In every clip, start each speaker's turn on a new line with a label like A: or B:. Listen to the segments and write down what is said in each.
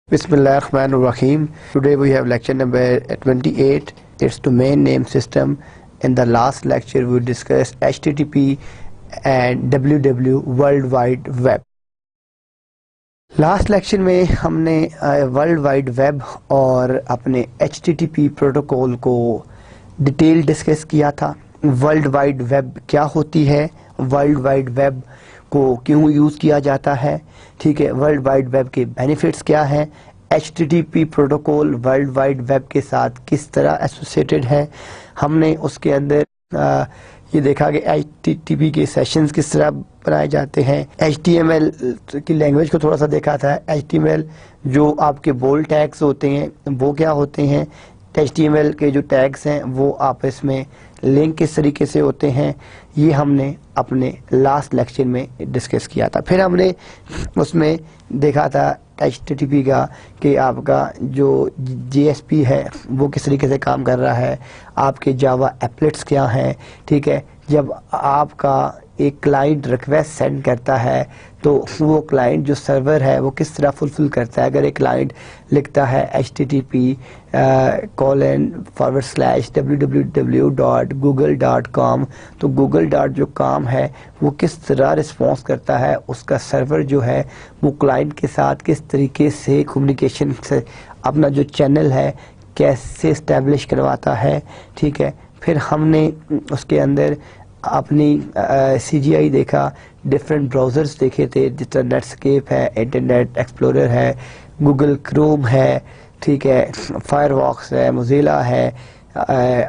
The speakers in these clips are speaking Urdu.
A: Bismillahirrahmanirrahim. Today we have lecture number 28. It's domain name system. In the last lecture we discussed HTTP and www World Wide Web. Last lecture میں ہم نے ورلڈ وائڈ ویب اور اپنے HTTP پروٹوکول کو ڈیٹیل ڈسکس کیا تھا. ورلڈ وائڈ ویب کیا ہوتی ہے, ورلڈ وائڈ ویب کو کیوں یوز کیا جاتا ہے, ٹھیک ہے, ورلڈ وائڈ ویب کے بینیفٹس کیا ہیں, HTTP protocol world wide web کے ساتھ کس طرح ایسوسیٹڈ ہے. ہم نے اس کے اندر یہ دیکھا کہ HTTP کے سیشنز کس طرح بنائے جاتے ہیں. HTML کی لینگویج کو تھوڑا سا دیکھا تھا. HTML جو آپ کے بولڈ ٹیگز ہوتے ہیں وہ کیا ہوتے ہیں, HTML کے جو ٹیگز ہیں وہ آپس میں لنک کس طریقے سے ہوتے ہیں, یہ ہم نے اپنے لاسٹ لیکچر میں ڈسکس کیا تھا. پھر ہم نے اس میں دیکھا تھا HTTP کا کہ آپ کا جو JSP ہے وہ کس طریقے سے کام کر رہا ہے, آپ کے جاوا ایپلیٹس کیا ہیں, ٹھیک ہے. جب آپ کا ایک کلائنٹ ریکویسٹ سینڈ کرتا ہے تو وہ کلائنٹ جو سرور ہے وہ کس طرح فلفل کرتا ہے. اگر ایک کلائنٹ لکھتا ہے HTTP www.google.com تو گوگل ڈاٹ جو کام ہے وہ کس طرح رسپانس کرتا ہے, اس کا سرور جو ہے وہ کلائنٹ کے ساتھ کس طریقے سے کمیونیکیشن سے اپنا جو چینل ہے کیسے اسٹیبلش کرواتا ہے, ٹھیک ہے. پھر ہم نے اس کے اندر اپنی CGI دیکھا, ڈفرینٹ براؤزرز دیکھے تھے, جس طرح نیٹ اسکیپ ہے, انٹرنیٹ ایکسپلورر ہے, گوگل کروم ہے, ٹھیک ہے, فائر واکس ہے, موزیلا ہے,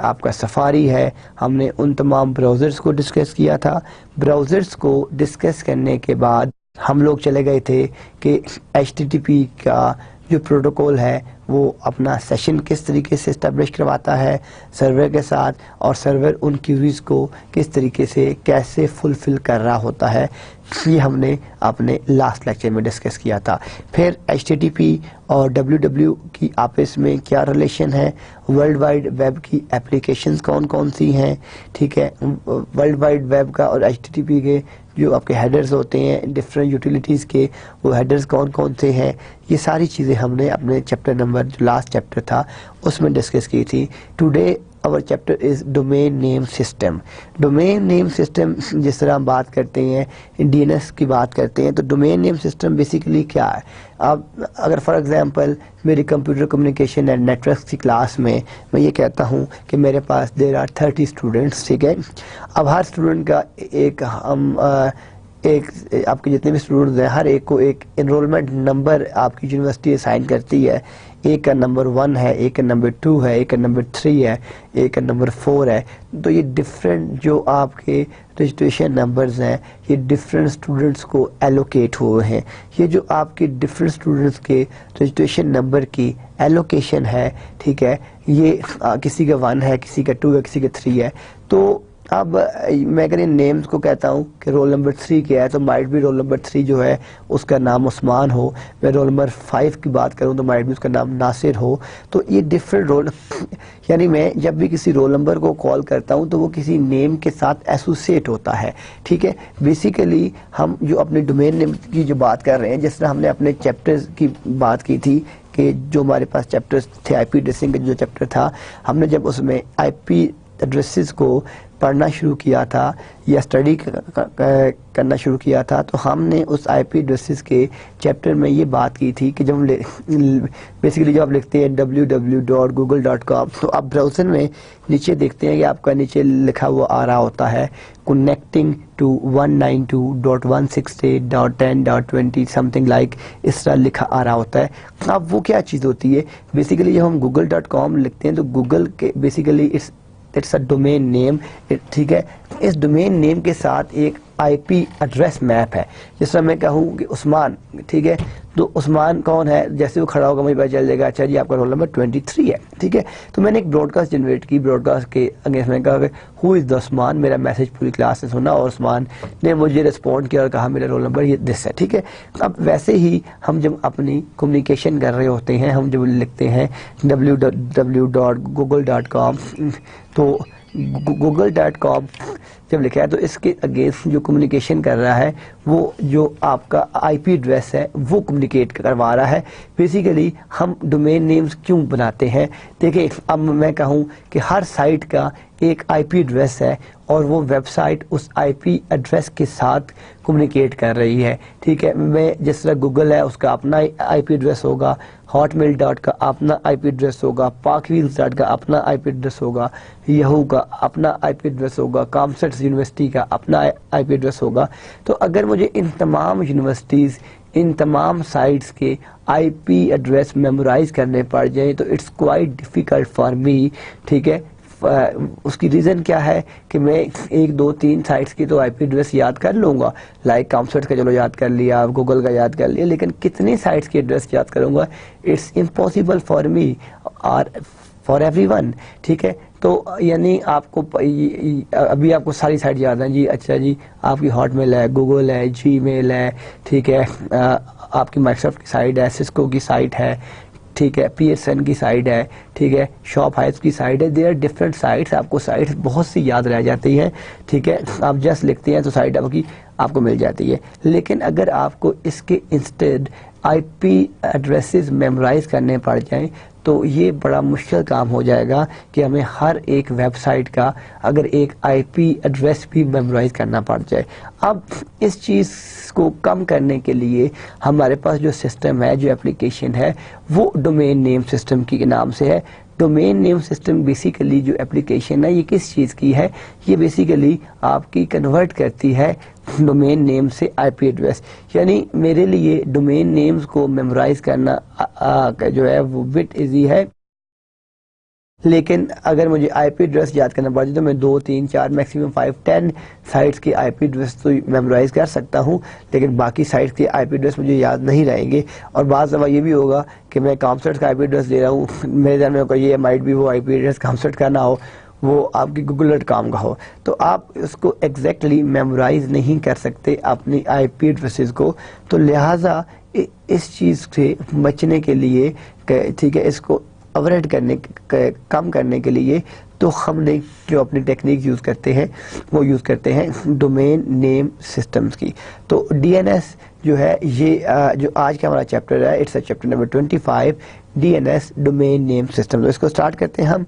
A: آپ کا سفاری ہے. ہم نے ان تمام براؤزرز کو ڈسکس کیا تھا. براؤزرز کو ڈسکس کرنے کے بعد ہم لوگ چلے گئے تھے کہ HTTP کا جو پروٹوکول ہے وہ اپنا سیشن کس طریقے سے اسٹیبلش کرواتا ہے سرور کے ساتھ, اور سرور ان کیوریز کو کس طریقے سے کیسے فلفل کر رہا ہوتا ہے. یہ ہم نے اپنے لاسٹ لیکچر میں ڈسکس کیا تھا. پھر HTTP اور www کی آپس میں کیا ریلیشن ہے, ورلڈ وائڈ ویب کی اپلیکیشنز کون کون سی ہیں, ٹھیک ہے, ورلڈ وائڈ ویب کا اور HTTP کے جو آپ کے ہیڈرز ہوتے ہیں ڈفرینٹ یوٹیلیٹیز کے, وہ ہیڈرز کون کون سے ہیں, یہ ساری چیزیں ہم نے اپنے چیپٹر نمبر جو لاسٹ چیپٹر تھا اس میں ڈسکس کی تھی. Today our chapter is domain name system. domain name system جس طرح ہم بات کرتے ہیں DNS کی بات کرتے ہیں تو domain name system بیسیکلی کیا ہے. اب اگر فار ایگزامپل میری کمپیوٹر کمیونیکیشن اینڈ نیٹورکس کی کلاس میں میں یہ کہتا ہوں کہ میرے پاس there are 30 اسٹوڈنٹس, ٹھیک ہے. اب ہر اسٹوڈنٹ کا ایک آپ کے جتنے بھی اسٹوڈنٹس ہیں ہر ایک کو ایک انرولمنٹ نمبر آپ کی یونیورسٹی اسائن کرتی ہے. ایک کا نمبر 1 ہے, ایک کا نمبر 2 ہے, ایک کا نمبر 3 ہے, ایک کا نمبر 4 ہے. تو یہ ڈفرینٹ جو آپ کے رجسٹریشن نمبرز ہیں یہ ڈفرینٹ اسٹوڈنٹس کو ایلوکیٹ ہوئے ہیں. یہ جو آپ کے ڈفرینٹ اسٹوڈنٹس کے رجسٹریشن نمبر کی ایلوکیشن ہے, ٹھیک ہے, یہ کسی کا 1 ہے, کسی کا 2 ہے, کسی کا 3 ہے. تو اب میں اگر ان نیمز کو کہتا ہوں کہ رول نمبر 3 کیا ہے تو مائٹ بھی رول نمبر 3 جو ہے اس کا نام عثمان ہو. میں رول نمبر 5 کی بات کروں تو مائٹ بھی اس کا نام ناصر ہو. تو یہ ڈفرینٹ رول یعنی میں جب بھی کسی رول نمبر کو کال کرتا ہوں تو وہ کسی نیم کے ساتھ ایسوسیٹ ہوتا ہے, ٹھیک ہے. بیسیکلی ہم جو اپنے ڈومین نیم کی جو بات کر رہے ہیں, جس طرح ہم نے اپنے چیپٹرز کی بات کی تھی کہ جو ہمارے پاس چیپٹرز تھے IP ایڈریسنگ کا جو چیپٹر تھا, ہم نے جب اس میں IP ایڈریسز کو پڑھنا شروع کیا تھا یا اسٹڈی کرنا شروع کیا تھا تو ہم نے اس IP ایڈریسز کے چیپٹر میں یہ بات کی تھی کہ جب بیسیکلی جب آپ لکھتے ہیں www.google.com تو آپ براؤزر میں نیچے دیکھتے ہیں کہ آپ کا نیچے لکھا ہوا آ رہا ہوتا ہے connecting to 192.168.10.20 something like, اس طرح لکھا آ رہا ہوتا ہے. اب وہ کیا چیز ہوتی ہے, بیسیکلی جب ہم google.com لکھتے ہیں تو گوگل کے basically it's a domain name, ٹھیک ہے. اس ڈومین نیم کے ساتھ ایک IP ایڈریس میپ ہے. جس طرح میں کہوں کہ عثمان, ٹھیک ہے, تو عثمان کون ہے, جیسے وہ کھڑا ہوگا مجھے پتہ چل جائے گا اچھا جی آپ کا رول نمبر 23 ہے, ٹھیک ہے. تو میں نے ایک براڈ کاسٹ جنریٹ کی, براڈ کاسٹ کے اگینسٹ میں کہا کہ ہو از دا عثمان, میرا میسج پوری کلاس نے سنا اور عثمان نے مجھے رسپونڈ کیا اور کہا میرا رول نمبر یہ دس ہے, ٹھیک ہے. اب ویسے ہی ہم جب اپنی کمیونیکیشن کر رہے ہوتے ہیں, ہم جب لکھتے ہیں www.google.com تو google.com جب لکھا ہے تو اس کے اگینسٹ جو کمیونیکیشن کر رہا ہے وہ جو آپ کا آئی پی ایڈریس ہے وہ کمیونیکیٹ کروا رہا ہے. بیسیکلی ہم ڈومین نیمز کیوں بناتے ہیں؟ دیکھیں اب میں کہوں کہ ہر سائٹ کا ایک آئی پی ایڈریس ہے اور وہ ویب سائٹ اس آئی پی ایڈریس کے ساتھ کمیونیکیٹ کر رہی ہے. ٹھیک ہے، میں جس طرح گوگل ہے اس کا اپنا آئی پی ایڈریس ہوگا، ہاٹ میل ڈاٹ کا اپنا آئی پی ایڈریس ہوگا، پاک ویلز ڈاٹ کا اپنا آئی پی ایڈریس ہوگا، یہو کا اپنا آئی پی ایڈریس ہوگا، کامسٹس یونیورسٹی کا اپنا آئی پی ایڈریس ہوگا. تو اگر مجھے ان تمام یونیورسٹیز، ان تمام سائٹس کے آئی پی ایڈریس میمورائز کرنے پڑ جائیں تو it's quite difficult for me. ٹھیک ہے، اس کی ریزن کیا ہے کہ میں 1 2 3 سائٹس کی تو آئی پی ایڈریس یاد کر لوں گا، لائک کامسٹ کا چلو یاد کر لیا، گوگل کا یاد کر لیا، لیکن کتنے سائٹس کی ایڈریس یاد کروں گا؟ اٹس امپاسبل فار می اور فار ایوری ون. ٹھیک ہے، تو یعنی آپ کو ابھی آپ کو ساری سائٹ یاد ہیں جی. اچھا جی، آپ کی ہاٹ میل ہے، گوگل ہے، جی میل ہے، ٹھیک ہے، آپ کی مائیکروسافٹ کی سائٹ ہے، سسکو کی سائٹ ہے، ٹھیک ہے، پی ایس این کی سائٹ ہے، ٹھیک ہے، شاپ ہائز کی سائٹ ہے. دے آر ڈفرینٹ سائٹس، آپ کو سائٹس بہت سی یاد رہ جاتی ہیں. ٹھیک ہے، آپ جسٹ لکھتے ہیں تو سائٹ آپ کو مل جاتی ہے. لیکن اگر آپ کو اس کے instead I P addresses memorize کرنے پڑ جائیں تو یہ بڑا مشکل کام ہو جائے گا کہ ہمیں ہر ایک ویب سائٹ کا اگر ایک آئی پی ایڈریس بھی میمورائز کرنا پڑ جائے. اب اس چیز کو کم کرنے کے لیے ہمارے پاس جو سسٹم ہے، جو اپلیکیشن ہے، وہ ڈومین نیم سسٹم کے نام سے ہے. ڈومین نیم سسٹم بیسیکلی جو اپلیکیشن ہے یہ کس چیز کی ہے؟ یہ بیسیکلی آپ کی کنورٹ کرتی ہے ڈومین نیم سے آئی پی ایڈریس. یعنی میرے لیے ڈومین نیمز کو میمورائز کرنا جو ہے وہ بٹ ایزی ہے، لیکن اگر مجھے آئی پی ایڈریس یاد کرنا پڑ جائے تو میں 2 3 4 میکسیمم 5 10 سائٹس کے آئی پی ایڈریس تو میمورائز کر سکتا ہوں، لیکن باقی سائٹس کے آئی پی ایڈریس مجھے یاد نہیں رہیں گے. اور بعض دفعہ یہ بھی ہوگا کہ میں کامسٹ کا آئی پی ایڈریس دے رہا ہوں، میرے ذہن میں ہوگا یہ مائٹ بھی وہ آئی پی ایڈریس کامسٹ کا نہ ہو، وہ آپ کی google.com کا ہو. تو آپ اس کو ایگزیکٹلی میمورائز نہیں کر سکتے اپنی آئی پی ایڈریسز کو. تو لہٰذا اس چیز سے بچنے کے لیے، ٹھیک ہے، اس کو اوائڈ کرنے، کم کرنے کے لیے تو ہم نے جو اپنی ٹیکنیک یوز کرتے ہیں وہ یوز کرتے ہیں ڈومین نیم سسٹمز کی. تو ڈی این ایس جو ہے یہ جو آج کا ہمارا چیپٹر ہے، it's chapter number 25، D N S domain name system. تو اس کو سٹارٹ کرتے ہیں ہم.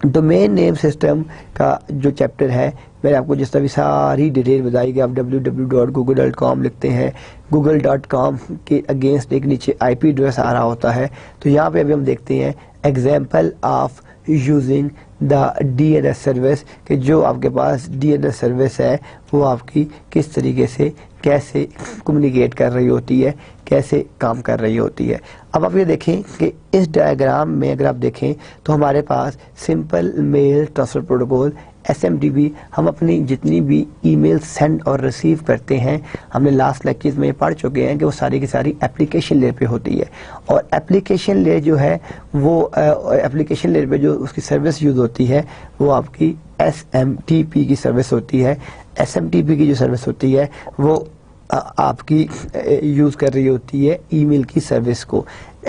A: ڈومین نیم سسٹم کا جو چیپٹر ہے، میں نے آپ کو جس طرح بھی ساری ڈیٹیل بتائی کہ آپ www.google.com لکھتے ہیں، google.com کے اگینسٹ ایک نیچے آئی پی ایڈریس آ رہا ہوتا ہے. تو یہاں پہ ابھی ہم دیکھتے ہیں example of using the D N S service, کہ جو آپ کے پاس ڈی این ایس سروس ہے وہ آپ کی کس طریقے سے کیسے کمیونیکیٹ کر رہی ہوتی ہے، کیسے کام کر رہی ہوتی ہے. اب آپ یہ دیکھیں کہ اس ڈائیگرام میں اگر آپ دیکھیں تو ہمارے پاس simple mail transfer protocol SMTP، ہم اپنی جتنی بھی ای میل سینڈ اور ریسیو کرتے ہیں، ہم نے لاسٹ لیکچرز میں پڑھ چکے ہیں کہ وہ ساری کی ساری اپلیکیشن لیئر پہ ہوتی ہے. اور اپلیکیشن لیئر جو ہے وہ اپلیکیشن لیئر پہ جو اس کی سروس یوز ہوتی ہے وہ آپ کی SMTP کی سروس ہوتی ہے. SMTP کی جو سروس ہوتی ہے وہ آپ کی یوز کر رہی ہوتی ہے ای میل کی سروس کو.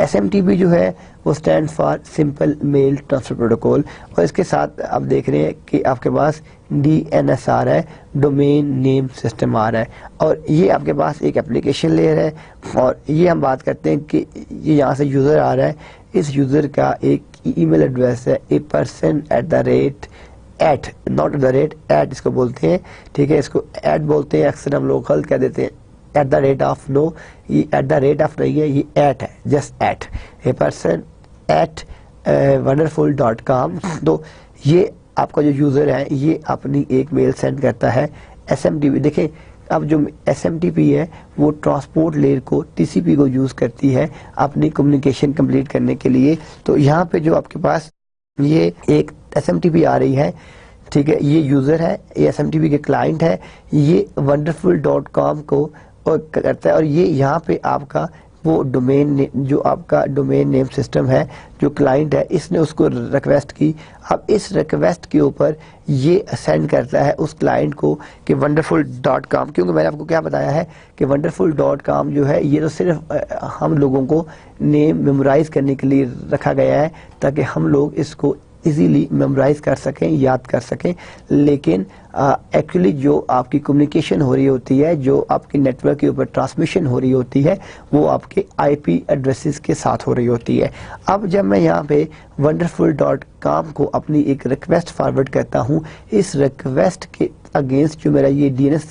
A: SMTP جو ہے وہ stand for simple mail transfer protocol, اور اس کے ساتھ آپ دیکھ رہے ہیں کہ آپ کے پاس DNS آ رہا ہے، ڈومین نیم سسٹم آ رہا ہے، اور یہ آپ کے پاس ایک اپلیکیشن لیئر ہے. اور یہ ہم بات کرتے ہیں کہ یہ یہاں سے یوزر آ رہا ہے، اس یوزر کا ایک ای میل ایڈریس ہے a person@@ ناٹ ایٹ اس کو بولتے ہیں، ٹھیک ہے، اس کو ایٹ بولتے ہیں، اکثر ہم لوگ غلط کہہ دیتے ہیں @ نو، یہ @ نہیں ہے، یہ ایٹ ہے، just at a person @wonderful.com. تو یہ آپ کا جو یوزر ہے یہ اپنی ایک میل سینڈ کرتا ہے SMTP. دیکھیں اب جو SMTP ہے وہ ٹرانسپورٹ لیئر کو TCP کو یوز کرتی ہے اپنی کمیونیکیشن کمپلیٹ کرنے کے لیے. تو یہاں پہ جو آپ کے پاس یہ ایک SMTP آ رہی ہے، ٹھیک ہے، یہ یوزر ہے، یہ SMTP کے کلائنٹ ہے، یہ wonderful.com کو کرتا ہے، اور یہ یہاں پہ آپ کا وہ ڈومین جو آپ کا ڈومین نیم سسٹم ہے جو کلائنٹ ہے، اس نے اس کو ریکویسٹ کی. اب اس ریکویسٹ کے اوپر یہ سینڈ کرتا ہے اس کلائنٹ کو کہ wonderful.com، کیونکہ میں نے آپ کو کیا بتایا ہے کہ wonderful.com جو ہے یہ تو صرف ہم لوگوں کو نیم میمورائز کرنے کے لیے رکھا گیا ہے تاکہ ہم لوگ اس کو ایزیلی میمورائز کر سکیں، یاد کر سکیں. لیکن ایکچولی جو آپ کی کمیونیکیشن ہو رہی ہوتی ہے، جو آپ کی نیٹ ورک کے اوپر ٹرانسمیشن ہو رہی ہوتی ہے، وہ آپ کے آئی پی ایڈریسز کے ساتھ ہو رہی ہوتی ہے. اب جب میں یہاں پہ wonderful.com کو اپنی ایک ریکویسٹ فارورڈ کرتا ہوں، اس ریکویسٹ کے اگینسٹ جو میرا یہ ڈی این ایس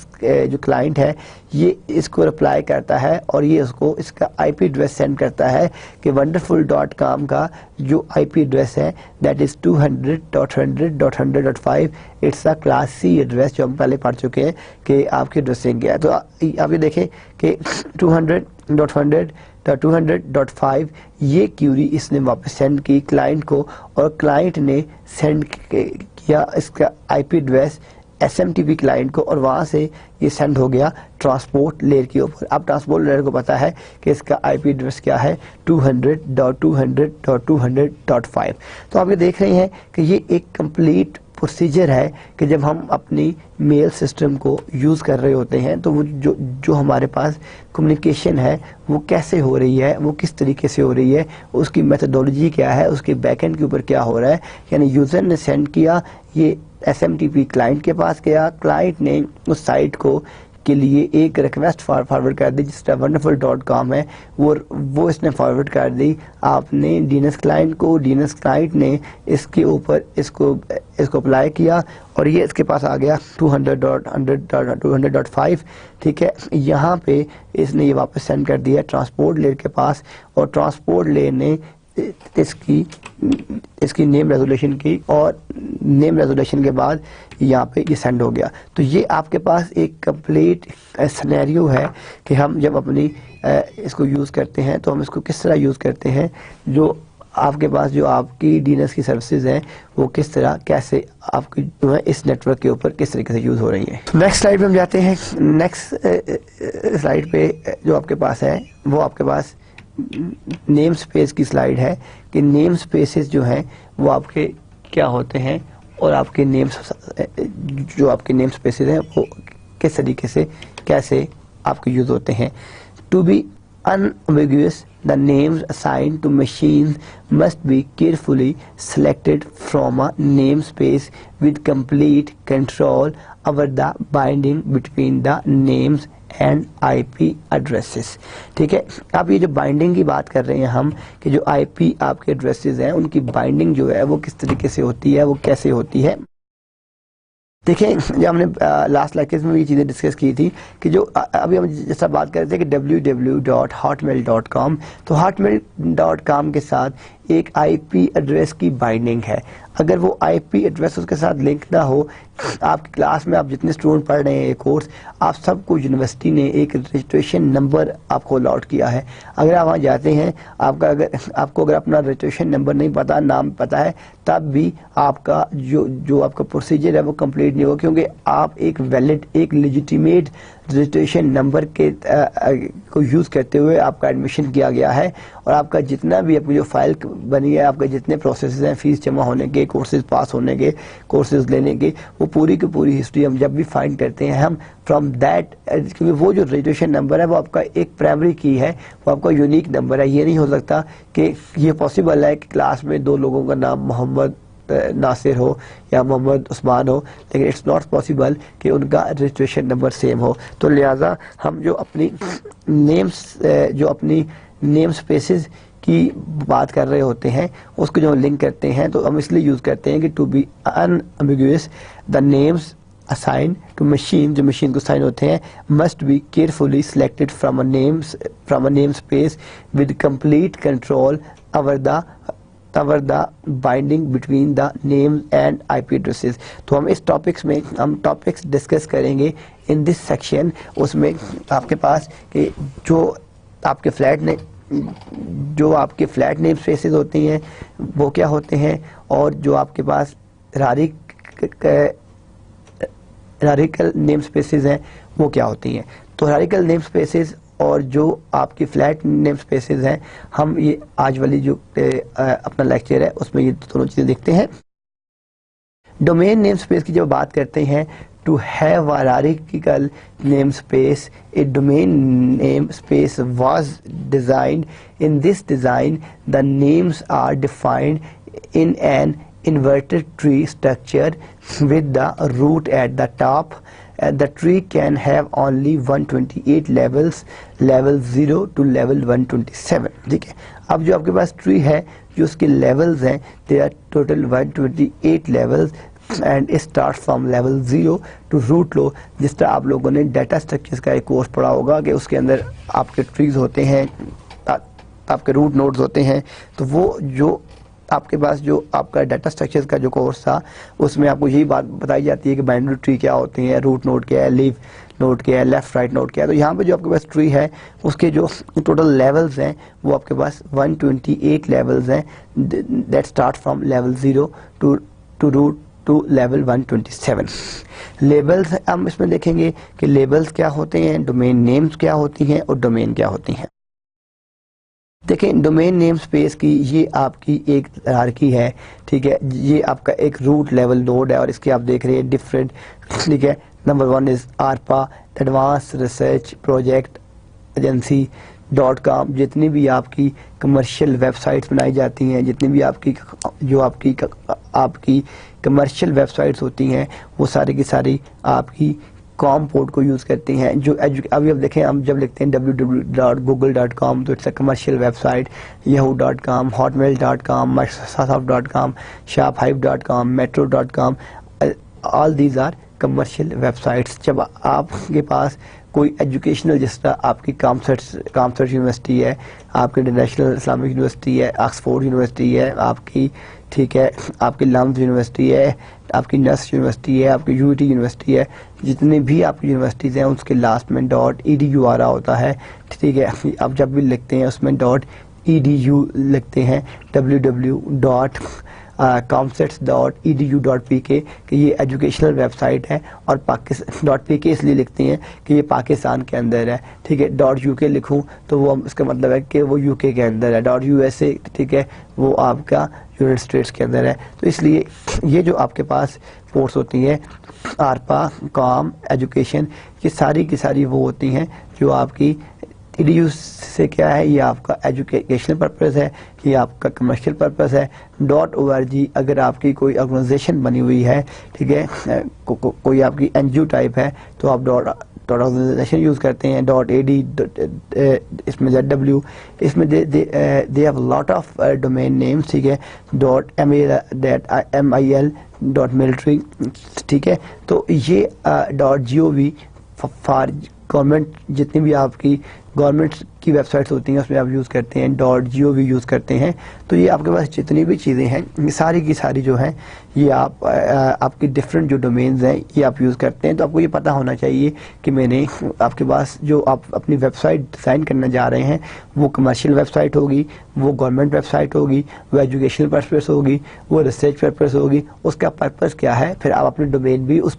A: جو کلائنٹ ہے یہ اس کو رپلائی کرتا ہے اور یہ اس کا آئی پی ایڈریس سینڈ کرتا ہے کہ wonderful.com کا جو آئی پی ایڈریس ہے that is 200.100.100.5. It's a class C address جو ہم پہلے پڑھ چکے ہیں کہ آپ کی ایڈریسنگ کیا ہے. تو آپ یہ دیکھیں کہ 200.100.200.5 یہ کیوری اس نے واپس سینڈ کی کلائنٹ کو، اور کلائنٹ نے سینڈ کیا اس کا I P address S M T P client کو، اور وہاں سے یہ سینڈ ہو گیا ٹرانسپورٹ لیئر کے اوپر. اب ٹرانسپورٹ لیئر کو پتا ہے کہ اس کا آئی پی ایڈریس کیا ہے 200.200.200.5. تو آپ یہ دیکھ رہے ہیں کہ یہ ایک کمپلیٹ پروسیجر ہے کہ جب ہم اپنی میل سسٹم کو یوز کر رہے ہوتے ہیں تو وہ جو ہمارے پاس کمیونیکیشن ہے وہ کیسے ہو رہی ہے، وہ کس طریقے سے ہو رہی ہے، اس کی میتھڈولوجی کیا ہے، اس کے بیک اینڈ کے اوپر کیا ہو رہا ہے. یعنی یوزر نے سینڈ کیا، یہ S M T P client کے پاس گیا، کلائنٹ نے اس سائٹ کو کے لیے ایک ریکویسٹ فارورڈ کر دی جس طرح wonderful.com ہے وہ اس نے فارورڈ کر دی آپ نے ڈی این ایس کلائنٹ کو. ڈی این ایس کلائنٹ نے اس کے اوپر اس کو اپلائی کیا اور یہ اس کے پاس آ گیا 200.100.200.5. ٹھیک ہے، یہاں پہ اس نے یہ واپس سینڈ کر دیا ٹرانسپورٹ لیئر کے پاس، اور ٹرانسپورٹ لیئر نے اس کی نیم ریزولوشن کی، اور نیم ریزولوشن کے بعد یہاں پہ یہ سینڈ ہو گیا. تو یہ آپ کے پاس ایک کمپلیٹ سینیریو ہے کہ ہم جب اپنی اس کو یوز کرتے ہیں تو ہم اس کو کس طرح یوز کرتے ہیں، جو آپ کے پاس جو آپ کی ڈی این ایس کی سروسز ہیں وہ کس طرح کیسے آپ کی جو ہے اس نیٹ ورک کے اوپر کس طریقے سے یوز ہو رہی ہیں. نیکسٹ سلائیڈ پہ ہم جاتے ہیں. نیکسٹ سلائیڈ پہ جو آپ کے پاس ہے وہ آپ کے پاس نیم سپیس کی سلائیڈ ہے کہ نیم سپیسز جو ہیں وہ آپ کے کیا ہوتے ہیں، اور آپ کے جو آپ کے نیم سپیسز ہیں وہ کس طریقے سے کیسے آپ کے یوز ہوتے ہیں. To be unambiguous, the names assigned to machines must be carefully selected from a namespace with complete control over the binding between the names and IP addresses. ٹھیک ہے، اب یہ جو بائنڈنگ کی بات کر رہے ہیں ہم کہ جو آئی پی آپ کے ایڈریسز ہیں ان کی بائنڈنگ جو ہے وہ کس طریقے سے ہوتی ہے، وہ کیسے ہوتی ہے. دیکھیں جب ہم نے لاسٹ لیکچرز میں یہ چیزیں ڈسکس کی تھی کہ جو ابھی ہم جیسا بات کر رہے تھے کہ www.hotmail.com، تو hotmail.com کے ساتھ ایک آئی پی ایڈریس کی بائنڈنگ ہے. اگر وہ آئی پی ایڈریس اس کے ساتھ لنک نہ ہو، آپ کی کلاس میں آپ جتنے اسٹوڈنٹ پڑھ رہے ہیں یہ کورس، آپ سب کو یونیورسٹی نے ایک رجسٹریشن نمبر آپ کو الاٹ کیا ہے. اگر آپ وہاں جاتے ہیں آپ کو اگر اپنا رجسٹریشن نمبر نہیں پتا، نام پتا ہے، تب بھی آپ کا جو آپ کا پروسیجر ہے وہ کمپلیٹ نہیں ہوگا، کیونکہ آپ ایک ویلڈ ایک لیجیٹیمیٹ رجسٹریشن نمبر کو یوز کرتے ہوئے آپ کا ایڈمیشن کیا گیا ہے، اور آپ کا جتنا بھی آپ کی جو فائل بنی ہے، آپ کے جتنے پروسیسز ہیں فیس جمع ہونے کے، کورسز پاس ہونے کے، کورسز لینے کے، وہ پوری کی پوری ہسٹری ہم جب بھی فائنڈ کرتے ہیں ہم فرام دیٹ، کیونکہ وہ جو رجسٹریشن نمبر ہے وہ آپ کا ایک پرائمری کی ہے، وہ آپ کا یونیک نمبر ہے. یہ نہیں ہو سکتا کہ یہ پاسبل ہے کہ کلاس میں دو لوگوں کا نام محمد ناصر ہو یا محمد عثمان ہو، لیکن اٹس ناٹ پاسبل کہ ان کا رجسٹریشن نمبر سیم ہو. تو لہٰذا ہم جو اپنی نیم سپیسز کی بات کر رہے ہوتے ہیں اس کو جو لنک کرتے ہیں تو ہم اس لیے یوز کرتے ہیں کہ to be unambiguous the names assigned to machine، جو مشین کو سائن ہوتے ہیں must be carefully selected from a namespace with complete control over the binding between the names and IP addresses. تو ہم اس ٹاپکس میں ٹاپکس ڈسکس کریں گے ان دس سیکشن. اس میں آپ کے پاس کہ جو آپ کے فلیٹ نیم سپیسز ہوتے ہیں وہ کیا ہوتے ہیں، اور جو آپ کے پاس ہیرارکل نیم سپیسز ہیں وہ کیا ہوتی ہیں. تو ہیرارکل نیم سپیسز اور جو آپ کی فلیٹ نیم سپیسز ہیں، ہم یہ آج والی جو اپنا لیکچر ہے اس میں یہ دونوں چیزیں دیکھتے ہیں. ڈومین نیم سپیس کی جب بات کرتے ہیں to have a hierarchical namespace, a domain namespace was designed. In this design, the names are defined in an inverted tree structure with the root at the top. The tree can have only 128 levels, level 0 to level 127. ٹھیک ہے. اب جو آپ کے پاس ٹری ہے جو اس کے لیولز ہیں they are total 128 levels and it starts from level 0 to root low. جس طرح آپ لوگوں نے ڈیٹا اسٹرکچرز کا ایک کورس پڑھا ہوگا کہ اس کے اندر آپ کے ٹریز ہوتے ہیں, آپ کے روٹ نوڈز ہوتے ہیں, تو وہ جو آپ کے پاس جو آپ کا ڈیٹا اسٹرکچرز کا جو کورس تھا اس میں آپ کو یہی بات بتائی جاتی ہے کہ بائنری ٹری کیا ہوتے ہیں, روٹ نوڈ کیا ہے, لیف نوڈ کیا ہے, لیفٹ رائٹ نوڈ کیا ہے. تو یہاں پہ جو آپ کے پاس ٹری ہے اس کے جو ٹوٹل لیولز ہیں وہ آپ کے پاس 128 لیولز ہیں that start from level 0 to root to level 127. Labels ہم اس میں دیکھیں گے کہ لیبلز کیا ہوتے ہیں, ڈومین نیمز کیا ہوتی ہیں اور ڈومین کیا ہوتی ہیں. دیکھیں ڈومین نیم سپیس کی یہ آپ کی ایک ہیرارکی ہے, ٹھیک ہے. یہ آپ کا ایک روٹ لیول نوڈ ہے اور اس کے آپ دیکھ رہے ہیں ڈفرینٹ, ٹھیک ہے. نمبر 1 از ARPA, advance research project agency .com. جتنی بھی آپ کی کمرشل ویب سائٹس بنائی جاتی ہیں, جتنی بھی آپ کی کمرشل ویب سائٹس ہوتی ہیں وہ ساری کی ساری آپ کی کام پورٹ کو یوز کرتی ہیں. جو ابھی اب دیکھیں ہم جب لکھتے ہیں www.google.com تو it's a commercial website, yahoo.com, hotmail.com, microsoft.com, shophive.com, metro.com, all these are commercial websites. جب آپ کے پاس کوئی ایجوکیشنل, جس طرح آپ کی کامسرٹ یونیورسٹی ہے, آپ کی انٹرنیشنل اسلامک یونیورسٹی ہے, آکسفورڈ یونیورسٹی ہے آپ کی, ٹھیک ہے, آپ کی لمز یونیورسٹی ہے, آپ کی نس یونیورسٹی ہے, آپ کی UT یونیورسٹی ہے, جتنی بھی آپ کی یونیورسٹیز ہیں اس کے لاسٹ میں .edu آ رہا ہوتا ہے, ٹھیک ہے. آپ جب بھی لکھتے ہیں اس میں .edu لکھتے ہیں, www.comsets.edu.pk کہ یہ ایجوکیشنل ویب سائٹ ہے, اور .pk اس لیے لکھتے ہیں کہ یہ پاکستان کے اندر ہے, ٹھیک ہے. .uk لکھوں تو وہ اس کا مطلب ہے کہ وہ UK کے اندر ہے. .USA, ٹھیک ہے, وہ آپ کا یونائٹڈ اسٹیٹس کے اندر ہے. تو اس لیے یہ جو آپ کے پاس پورٹس ہوتی ہیں ARPA, کام, ایجوکیشن, یہ ساری کی ساری وہ ہوتی ہیں جو آپ کی EDU سے کیا ہے, یہ آپ کا ایجوکیشنل پرپز ہے, یہ آپ کا کمرشل پرپز ہے. .org اگر آپ کی کوئی آرگنائزیشن بنی ہوئی ہے, ٹھیک ہے, کوئی آپ کی NGO ٹائپ ہے تو آپ آرگنائزیشن یوز کرتے ہیں. .ad اس میں ZW, اس میں they have a lot of domain names, ٹھیک ہے. .mil, .military, ٹھیک ہے. تو یہ .gov فار گورنمنٹ, جتنی بھی آپ کی گورنمنٹ کی ویب سائٹس ہوتی ہیں اس میں آپ یوز کرتے ہیں. .gov یوز کرتے ہیں. تو یہ آپ کے پاس جتنی بھی چیزیں ہیں یہ ساری کی ساری جو ہیں یہ آپ کی ڈفرینٹ جو ڈومینز ہیں یہ آپ یوز کرتے ہیں. تو آپ کو یہ پتہ ہونا چاہیے کہ میں نے آپ کے پاس جو آپ اپنی ویب سائٹ ڈیزائن کرنے جا رہے ہیں وہ کمرشیل ویب سائٹ ہوگی, وہ گورنمنٹ ویب سائٹ ہوگی, وہ ایجوکیشنل پرپز ہوگی, وہ ریسرچ پرپز ہوگی. اس کا پرپز کیا ہے, پھر آپ اپنے ڈومین بھی اس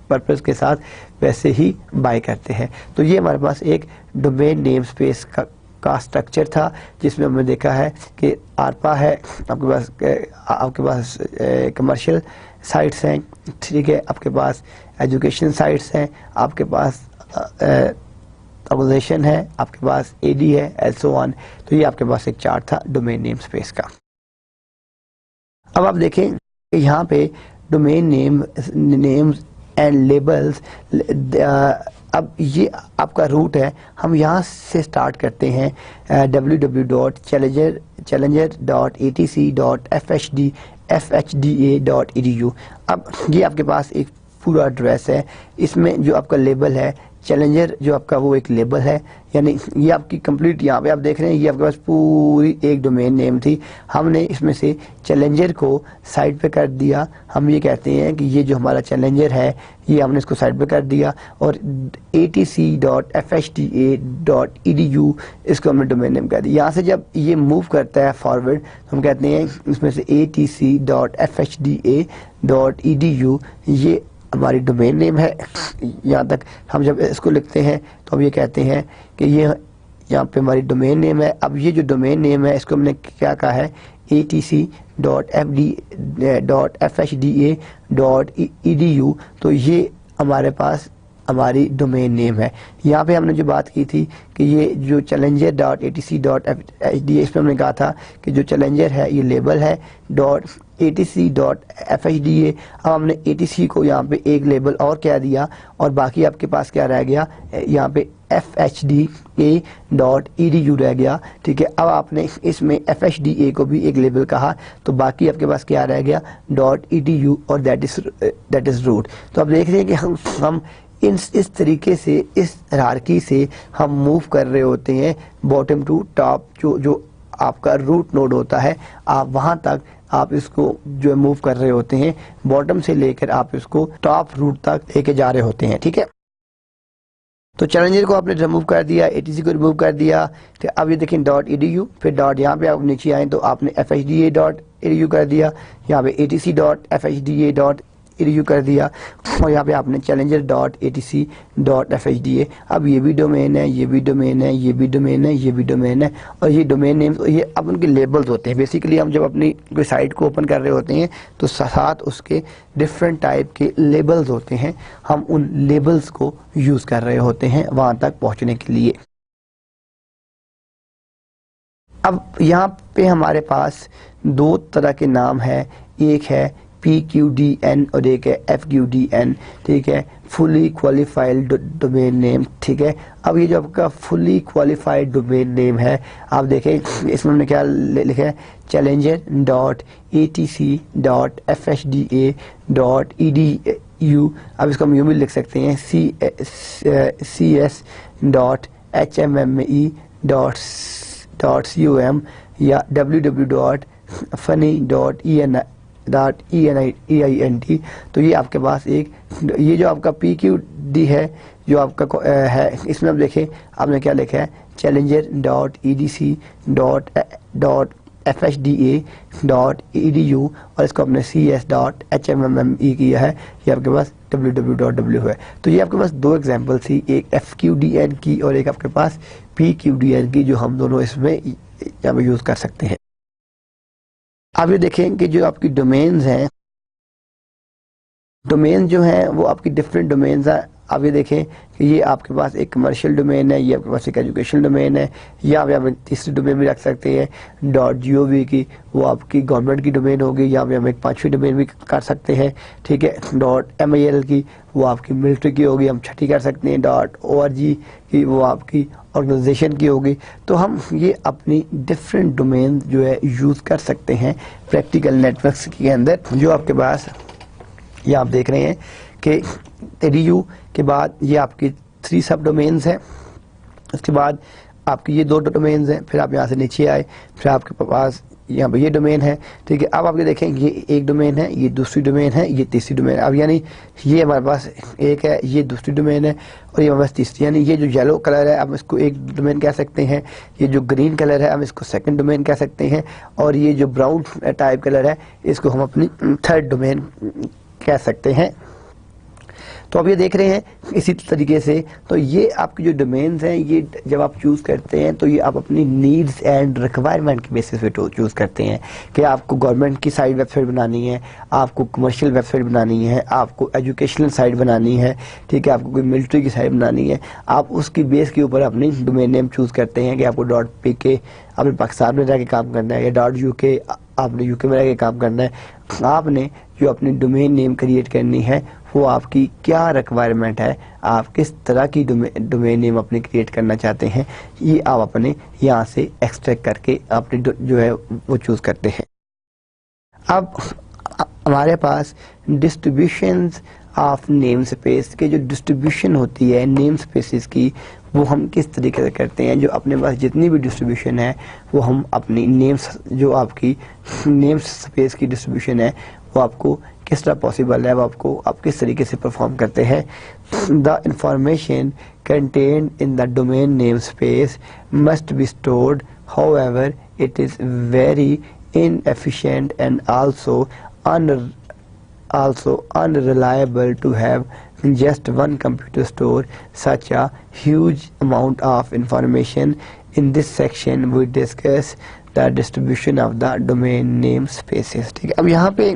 A: پرپز کے ساتھ ویسے ہی بائی کرتے ہیں. تو یہ ہمارے پاس ایک ڈومین نیم سپیس کا سٹرکچر تھا جس میں ہم نے دیکھا ہے کہ ARPA ہے, آپ کے پاس کمرشل سائٹس ہیں, ٹھیک ہے, آپ کے پاس ایجوکیشن سائٹس ہیں, آپ کے پاس آرگنائزیشن ہے, آپ کے پاس AD ہے, and so on. تو یہ آپ کے پاس ایک چارٹ تھا ڈومین نیم سپیس کا. اب آپ دیکھیں کہ یہاں پہ ڈومین نیمز اینڈ لیبلز, اب یہ آپ کا روٹ ہے, ہم یہاں سے سٹارٹ کرتے ہیں www.challenger.etc.fhda.edu. اب یہ آپ کے پاس ایک پورا ایڈریس ہے, اس میں جو آپ کا لیبل ہے چیلنجر, جو آپ کا وہ ایک لیبل ہے, یعنی یہ آپ کی کمپلیٹ, یہاں پہ آپ دیکھ رہے ہیں یہ آپ کے پاس پوری ایک ڈومین نیم تھی. ہم نے اس میں سے چیلنجر کو سائڈ پہ کر دیا, ہم یہ کہتے ہیں کہ یہ جو ہمارا چیلنجر ہے یہ ہم نے اس کو سائڈ پہ کر دیا, اور atc.fhda.edu اس کو ہم نے ڈومین نیم کر دیا. یہاں سے جب یہ موو کرتا ہے فارورڈ ہم کہتے ہیں اس میں سے atc.fhda.edu یہ ہماری ڈومین نیم ہے. یہاں تک ہم جب اس کو لکھتے ہیں تو ہم یہ کہتے ہیں کہ یہ یہاں پہ ہماری ڈومین نیم ہے. اب یہ جو ڈومین نیم ہے اس کو ہم نے کیا کہا ہے, atc.fhda.edu. تو یہ ہمارے پاس ہماری ڈومین نیم ہے. یہاں پہ ہم نے جو بات کی تھی کہ یہ جو challenger.atc.fhda اس میں ہم نے کہا تھا کہ جو چیلنجر ہے یہ لیبل ہے .atc.fhda. اب ہم نے atc کو یہاں پہ ایک لیبل اور کہہ دیا اور باقی آپ کے پاس کیا رہ گیا, یہاں پہ fhda.edu رہ گیا. ٹھیک ہے, اب آپ نے اس میں fhda کو بھی ایک لیبل کہا تو باقی آپ کے پاس کیا رہ گیا .edu اور دیٹ از روٹ. تو اب دیکھ رہے ہیں کہ ہم اس طریقے سے اس ہیرارکی سے ہم موو کر رہے ہوتے ہیں باٹم ٹو ٹاپ. جو آپ کا روٹ نوڈ ہوتا ہے آپ وہاں تک آپ اس کو جو موو کر رہے ہوتے ہیں, باٹم سے لے کر آپ اس کو ٹاپ روٹ تک لے کے جا رہے ہوتے ہیں. ٹھیک ہے, تو چیلنجر کو آپ نے ریموو کر دیا, ATC کو ریموو کر دیا. اب یہ دیکھیں .edu, پھر ڈاٹ یہاں پہ آپ نیچے آئیں تو آپ نے fhda.edu کر دیا, یہاں پہ atc.fhda.edu کر دیا اور یہاں پہ آپ نے challenger.atc.fhda. اب یہ بھی ڈومین ہے, یہ بھی ڈومین ہے, یہ بھی ڈومین ہے, یہ بھی ڈومین ہے اور یہ ڈومین نیمز, یہ اب ان کے لیبلز ہوتے ہیں. بیسیکلی ہم جب اپنی کوئی سائٹ کو اوپن کر رہے ہوتے ہیں تو ساتھ اس کے ڈفرینٹ ٹائپ کے لیبلز ہوتے ہیں, ہم ان لیبلز کو یوز کر رہے ہوتے ہیں وہاں تک پہنچنے کے لیے. اب یہاں پہ ہمارے پاس دو طرح کے نام ہیں, ایک ہے PQDN اور ایک ہے FQDN. ٹھیک ہے, فلی کوالیفائڈ ڈومین نیم. ٹھیک ہے, اب یہ جو آپ کا فلی کوالیفائڈ ڈومین نیم ہے آپ دیکھیں اس میں ہم نے کیا لکھا ہے challenger.atc.fhda.edu. اب اس کو ہم یوں بھی لکھ سکتے ہیں cs.hmme.com یا www.funny.eint. تو یہ آپ کے پاس ایک, یہ جو آپ کا PQD ہے جو آپ کا ہے, اس میں اب دیکھیں آپ نے کیا لکھا ہے challenger.edc.fhda.edu اور اس کو آپ نے cs.hmme کیا ہے, یہ آپ کے پاس www ہے. تو یہ آپ کے پاس دو ایگزامپل تھی, ایک FQDN کی اور ایک آپ کے پاس PQDN کی, جو ہم دونوں اس میں یہاں پہ یوز کر سکتے ہیں. آپ یہ دیکھیں کہ جو آپ کی ڈومینز ہیں, ڈومین جو ہیں وہ آپ کی ڈفرینٹ ڈومینز ہیں. آپ یہ دیکھیں کہ یہ آپ کے پاس ایک کمرشل ڈومین ہے, یہ آپ کے پاس ایک ایجوکیشنل ڈومین ہے, یا آپ یہاں پہ تیسری ڈومین بھی رکھ سکتے ہیں .gov کی, وہ آپ کی گورنمنٹ کی ڈومین ہوگی, یا ہم ایک پانچویں ڈومین بھی کر سکتے ہیں. ٹھیک ہے, .mil کی وہ آپ کی ملٹری کی ہوگی, ہم چھٹی کر سکتے ہیں. .org کی وہ آپ کی آرگنائزیشن کی ہوگی. تو ہم یہ اپنی ڈفرینٹ ڈومین جو ہے یوز کر سکتے ہیں پریکٹیکل نیٹ ورکس کے اندر. جو آپ کے پاس یہ آپ دیکھ رہے ہیں کہ edu کے بعد یہ آپ کی 3 سب ڈومینز ہیں, اس کے بعد آپ کی یہ 2 ڈومینز ہیں, پھر آپ یہاں سے نیچے آئے, پھر آپ کے پاس یہاں پہ یہ ڈومین ہے. ٹھیک ہے, اب آپ یہ دیکھیں یہ ایک ڈومین ہے, یہ دوسری ڈومین ہے, یہ تیسری ڈومین ہے. اب یعنی یہ ہمارے پاس ایک ہے, یہ دوسری ڈومین ہے اور یہ ہمارے پاس تیسری, یعنی یہ جو یلو کلر ہے اب اس کو ایک ڈومین کہہ سکتے ہیں, یہ جو گرین کلر ہے ہم اس کو سیکنڈ ڈومین کہہ سکتے ہیں, اور یہ جو براؤن ٹائپ کلر ہے اس کو ہم اپنی تھرڈ ڈومین کہہ سکتے ہیں. تو اب یہ دیکھ رہے ہیں اسی طریقے سے. تو یہ آپ کی جو ڈومینز ہیں یہ جب آپ چوز کرتے ہیں تو یہ آپ اپنی نیڈز اینڈ ریکوائرمنٹ کے بیسس پہ چوز کرتے ہیں کہ آپ کو گورنمنٹ کی سائٹ ویب سائٹ بنانی ہے, آپ کو کمرشل ویب سائٹ بنانی ہے, آپ کو ایجوکیشنل سائٹ بنانی ہے. ٹھیک ہے, آپ کو کوئی ملٹری کی سائٹ بنانی ہے, آپ اس کی بیس کے اوپر اپنی ڈومین نیم چوز کرتے ہیں کہ آپ کو .pk آپ نے پاکستان میں رہ کے کام کرنا ہے, یا .uk آپ نے UK میں رہ کے کام کرنا ہے. آپ نے جو اپنی ڈومین نیم کریٹ کرنی ہے وہ آپ کی کیا ریکوائرمنٹ ہے, آپ کس طرح کی ڈومین نیم اپنی کریٹ کرنا چاہتے ہیں, یہ آپ اپنے یہاں سے ایکسٹریکٹ کر کے اپنی جو ہے وہ چوز کرتے ہیں. اب ہمارے پاس ڈسٹریبیوشنز آف نیم اسپیس کے جو ڈسٹریبیوشن ہوتی ہے نیم اسپیسز کی, وہ ہم کس طریقے سے کرتے ہیں. جو اپنے پاس جتنی بھی ڈسٹریبیوشن ہے وہ ہم اپنی نیمز, جو آپ کی نیم اسپیس کی ڈسٹریبیوشن ہے وہ آپ کو کس طرح پاسبل ہے, وہ آپ کو آپ کس طریقے سے پرفارم کرتے ہیں. The information contained in the domain namespace must be stored, however it is very inefficient and also unreliable to have just one computer store such a huge amount of information. In this section we discuss the distribution of the domain namespaces. ٹھیک ہے, اب یہاں پہ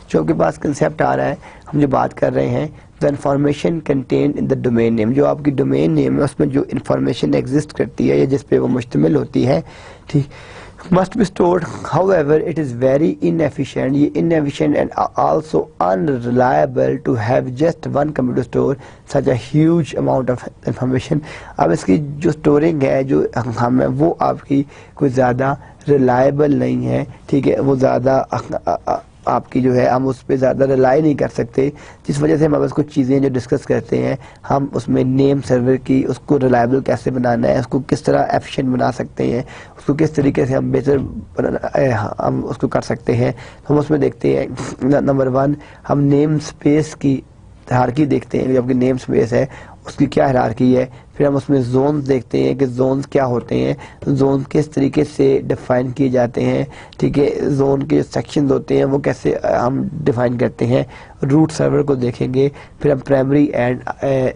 A: جو آپ کے پاس کنسیپٹ آ رہا ہے, ہم جو بات کر رہے ہیں the information contained in the domain name. جو آپ کی ڈومین نیم ہے اس میں جو انفارمیشن ایگزسٹ کرتی ہے یا جس پہ وہ مشتمل ہوتی ہے ٹھیک must be stored. However, it is very inefficient. یہ inefficient and also unreliable to have just one computer store such a huge amount of information. اب اس کی جو اسٹورنگ ہے جو ہمیں وہ آپ کی کوئی زیادہ ریلائبل نہیں ہے ٹھیک ہے وہ زیادہ آپ کی جو ہے ہم اس پہ زیادہ ریلائی نہیں کر سکتے جس وجہ سے ہم اب اس کو چیزیں جو ڈسکس کرتے ہیں ہم اس میں نیم سرور کی اس کو ریلائبل کیسے بنانا ہے اس کو کس طرح ایفیشینٹ بنا سکتے ہیں اس کو کس طریقے سے ہم بہتر ہم اس کو کر سکتے ہیں ہم اس میں دیکھتے ہیں نمبر 1 ہم نیم سپیس کی ہیرارکی دیکھتے ہیں جو آپ کی نیم سپیس ہے اس کی کیا ہیرارکی ہے پھر ہم اس میں زونز دیکھتے ہیں کہ زونز کیا ہوتے ہیں زون کس طریقے سے ڈیفائن کیے جاتے ہیں ٹھیک ہے زون کے سیکشنز ہوتے ہیں وہ کیسے ہم ڈیفائن کرتے ہیں روٹ سرور کو دیکھیں گے پھر ہم پرائمری اینڈ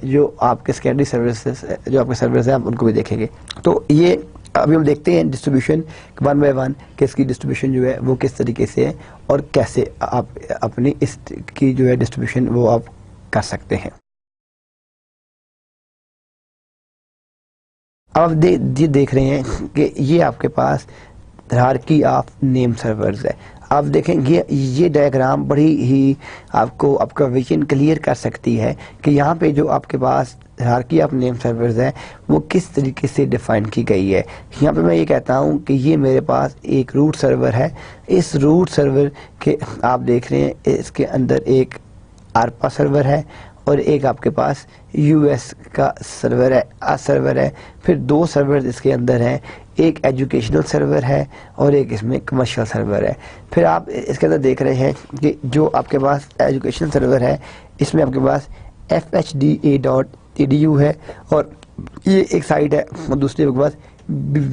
A: جو آپ کے سیکنڈری سروسز جو آپ کے سرورز ہیں ہم ان کو بھی دیکھیں گے تو یہ ابھی ہم دیکھتے ہیں ڈسٹریبیوشن 1 by 1 کہ اس کی ڈسٹریبیوشن جو ہے وہ کس طریقے سے ہے اور کیسے آپ اپنی اس کی جو ہے ڈسٹریبیوشن وہ آپ کر سکتے ہیں اب آپ دیکھ رہے ہیں کہ یہ آپ کے پاس ہیرارکی آف نیم سرورز ہے آپ دیکھیں یہ ڈائیگرام بڑی ہی آپ کو آپ کا ویژن کلیئر کر سکتی ہے کہ یہاں پہ جو آپ کے پاس ہیرارکی آف نیم سرورز ہے وہ کس طریقے سے ڈیفائن کی گئی ہے یہاں پہ میں یہ کہتا ہوں کہ یہ میرے پاس ایک روٹ سرور ہے اس روٹ سرور کے آپ دیکھ رہے ہیں اس کے اندر ایک آرپا سرور ہے اور ایک آپ کے پاس یو ایس کا سرور ہے پھر 2 سرور اس کے اندر ہیں ایک ایجوکیشنل سرور ہے اور ایک اس میں کمرشل سرور ہے پھر آپ اس کے اندر دیکھ رہے ہیں کہ جو آپ کے پاس ایجوکیشنل سرور ہے اس میں آپ کے پاس FHDA.edu ہے اور یہ ایک سائٹ ہے اور دوسری آپ کے پاس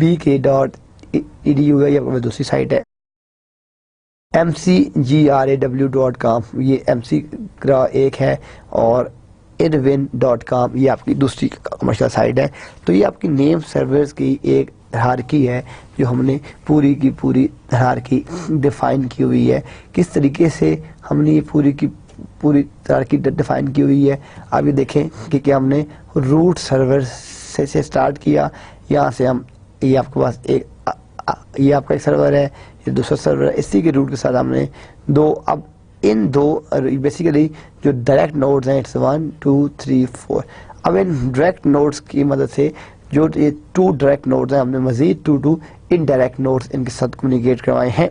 A: BK.edu ہے یہ دوسری سائٹ ہے mcgraw.com یہ MC گرا ایک ہے اور irwin.com یہ آپ کی دوسری کمرشل سائٹ ہے تو یہ آپ کی نیم سرورز کی ایک ہیرارکی ہے جو ہم نے پوری کی پوری ہیرارکی ڈیفائن کی ہوئی ہے کس طریقے سے ہم نے یہ پوری کی پوری ہیرارکی ڈیفائن کی ہوئی ہے آپ یہ دیکھیں کہ کیا ہم نے روٹ سرور سے سٹارٹ کیا یہاں سے ہم یہ آپ کے پاس یہ آپ کا ایک سرور ہے یہ دوسرا سرور ہے اسی کے روٹ کے ساتھ ہم نے 2 اب ان 2 بیسیکلی جو ڈائریکٹ نوڈز ہیں 1 2 3 4 اب ان ڈائریکٹ نوڈز کی مدد سے جو یہ 2 ڈائریکٹ نوڈز ہیں ہم نے مزید 2 انڈائریکٹ نوڈز ان کے ساتھ کمیونیکیٹ کروائے ہیں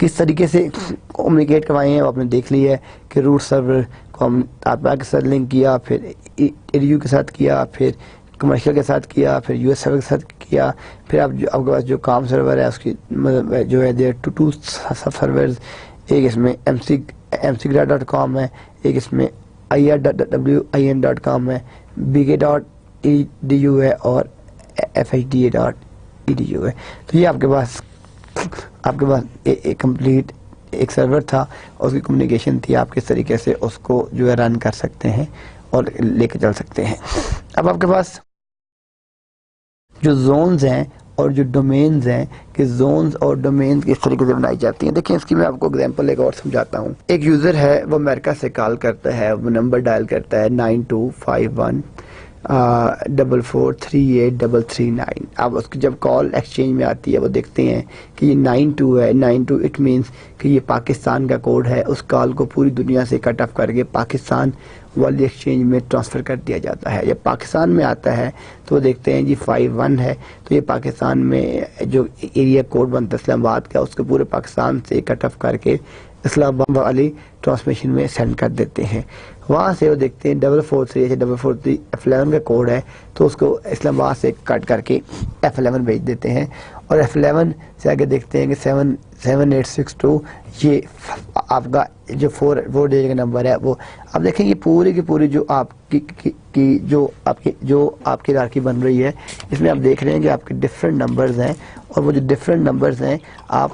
A: کس طریقے سے کمیونیکیٹ کروائے ہیں وہ آپ نے دیکھ لی ہے کہ روٹ سرور کو ہم آرپا کے ساتھ لنک کیا پھر ایڈیو کے ساتھ کیا پھر کمرشل کے ساتھ کیا پھر یو ایس سرور کے ساتھ کیا پھر آپ کے پاس جو کام سرور ہے اس کی جو ہے دیر 2 سب سرورز ایک اس میں mcgraw.com ہے ایک اس میں ir.win.com ہے bk.edu ہے اور fhda.edu ہے تو یہ آپ کے پاس ایک کمپلیٹ ایک سرور تھا اور اس کی کمیونیکیشن تھی آپ کس طریقے سے اس کو جو ہے رن کر سکتے ہیں اور لے کے چل سکتے ہیں اب آپ کے پاس جو زونز ہیں اور جو ڈومینز ہیں کہ زونز اور ڈومینز کس طریقے سے بنائی جاتی ہیں دیکھیں اس کی میں آپ کو اگزامپل ایک اور سمجھاتا ہوں ایک یوزر ہے وہ امریکہ سے کال کرتا ہے وہ نمبر ڈائل کرتا ہے 9251 443839 اب اس کی جب کال ایکسچینج میں آتی ہے وہ دیکھتے ہیں کہ یہ 92 ہے 92 اٹ مینس کہ یہ پاکستان کا کوڈ ہے اس کال کو پوری دنیا سے کٹ آف کر کے پاکستان والی ایکسچینج میں ٹرانسفر کر دیا جاتا ہے جب پاکستان میں آتا ہے تو وہ دیکھتے ہیں جی 51 ہے تو یہ پاکستان میں جو ایریا کوڈ بنتا ہے اسلام آباد کا اس کو پورے پاکستان سے کٹ آف کر کے اسلام آباد والی ٹرانسمیشن میں سینڈ کر دیتے ہیں وہاں سے وہ دیکھتے ہیں 443 سے 443 F11 کا کوڈ ہے تو اس کو اسلام آباد سے کٹ کر کے F11 بھیج دیتے ہیں اور F11 سے آگے دیکھتے ہیں کہ 7862 یہ آپ کا جو 4 ڈیجٹ کا نمبر ہے وہ اب دیکھیں یہ پوری کی پوری جو آپ کی جو آپ کی ہیرارکی بن رہی ہے اس میں آپ دیکھ رہے ہیں کہ آپ کے ڈفرینٹ نمبرز ہیں اور وہ جو ڈفرینٹ نمبرز ہیں آپ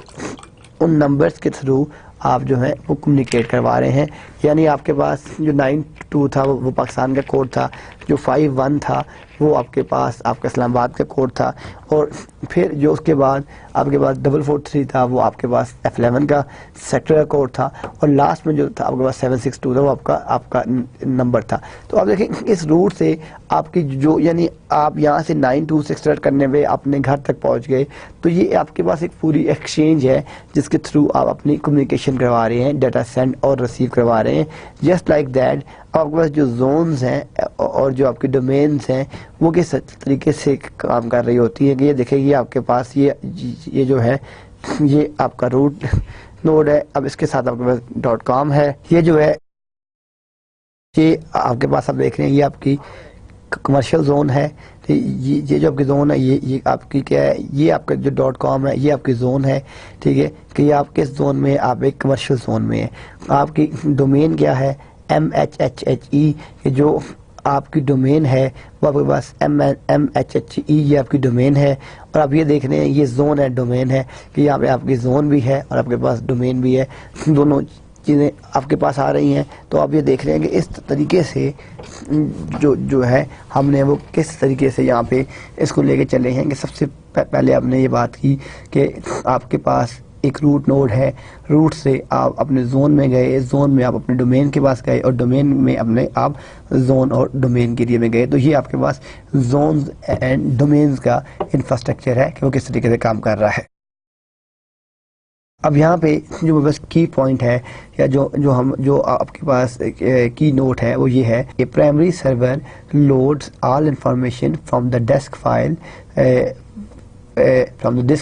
A: ان نمبرز کے تھرو آپ جو ہیں وہ کمیونیکیٹ کروا رہے ہیں یعنی آپ کے پاس جو 92 تھا وہ پاکستان کا کوڈ تھا جو 51 تھا وہ آپ کے پاس آپ کا اسلام آباد کا کوڈ تھا، اور پھر جو اس کے بعد آپ کے پاس 443 تھا وہ آپ کے پاس F11 کا سیکٹر کا کوڈ تھا، اور لاسٹ میں جو تھا آپ کے پاس 762 تھا وہ آپ کا نمبر تھا. تو آپ دیکھیں اس روٹ سے آپ کی جو یعنی آپ یہاں سے 92 سے کرنے میں اپنے گھر تک پہنچ گئے، تو یہ آپ کے پاس ایک پوری ایکسچینج ہے جس کے تھرو آپ اپنی کمیونیکیشن کروا رہے ہیں، ڈیٹا سینڈ اور ریسیو کروا رہے ہیں. جسٹ لائک دیٹ آپ کے پاس جو زونز ہیں اور جو آپ کی ڈومینز ہیں وہ کس طریقے سے کام کر رہی ہوتی ہیں کہ یہ دیکھیں یہ آپ کے پاس یہ جو ہے یہ آپ کا روٹ نوڈ ہے. اب اس کے ساتھ آپ کے پاس .com ہے، یہ جو ہے یہ آپ کے پاس آپ دیکھ رہے ہیں یہ آپ کی کمرشل زون ہے. یہ جو آپ کی زون ہے یہ آپ کی کیا ہے، یہ آپ کا جو .com ہے یہ آپ کی زون ہے. ٹھیک ہے کہ یہ آپ کس زون میں، آپ ایک کمرشل زون میں ہیں. آپ کی ڈومین کیا ہے MHHHE، کہ جو آپ کی ڈومین ہے وہ آپ کے پاس MHHE یہ آپ کی ڈومین ہے. اور آپ یہ دیکھ رہے ہیں یہ زون ہے ڈومین ہے کہ یہاں پہ آپ کی زون بھی ہے اور آپ کے پاس ڈومین بھی ہے، دونوں چیزیں آپ کے پاس آ رہی ہیں. تو آپ یہ دیکھ رہے ہیں کہ اس طریقے سے جو ہے ہم نے وہ کس طریقے سے یہاں پہ اس کو لے کے چلے ہیں کہ سب سے پہلے آپ نے یہ بات کی کہ آپ کے پاس ایک روٹ نوڈ ہے، روٹ سے آپ اپنے زون میں گئے، زون میں آپ اپنے ڈومین کے پاس گئے اور ڈومین میں اپنے آپ زون اور ڈومین کے ایریا میں گئے. تو یہ آپ کے پاس زونز اینڈ ڈومینز کا انفراسٹرکچر ہے کہ وہ کس طریقے سے کام کر رہا ہے. اب یہاں پہ جو بس کی پوائنٹ ہے یا جو آپ کے پاس کی نوٹ ہے وہ یہ ہے کہ primary server loads all information from the disk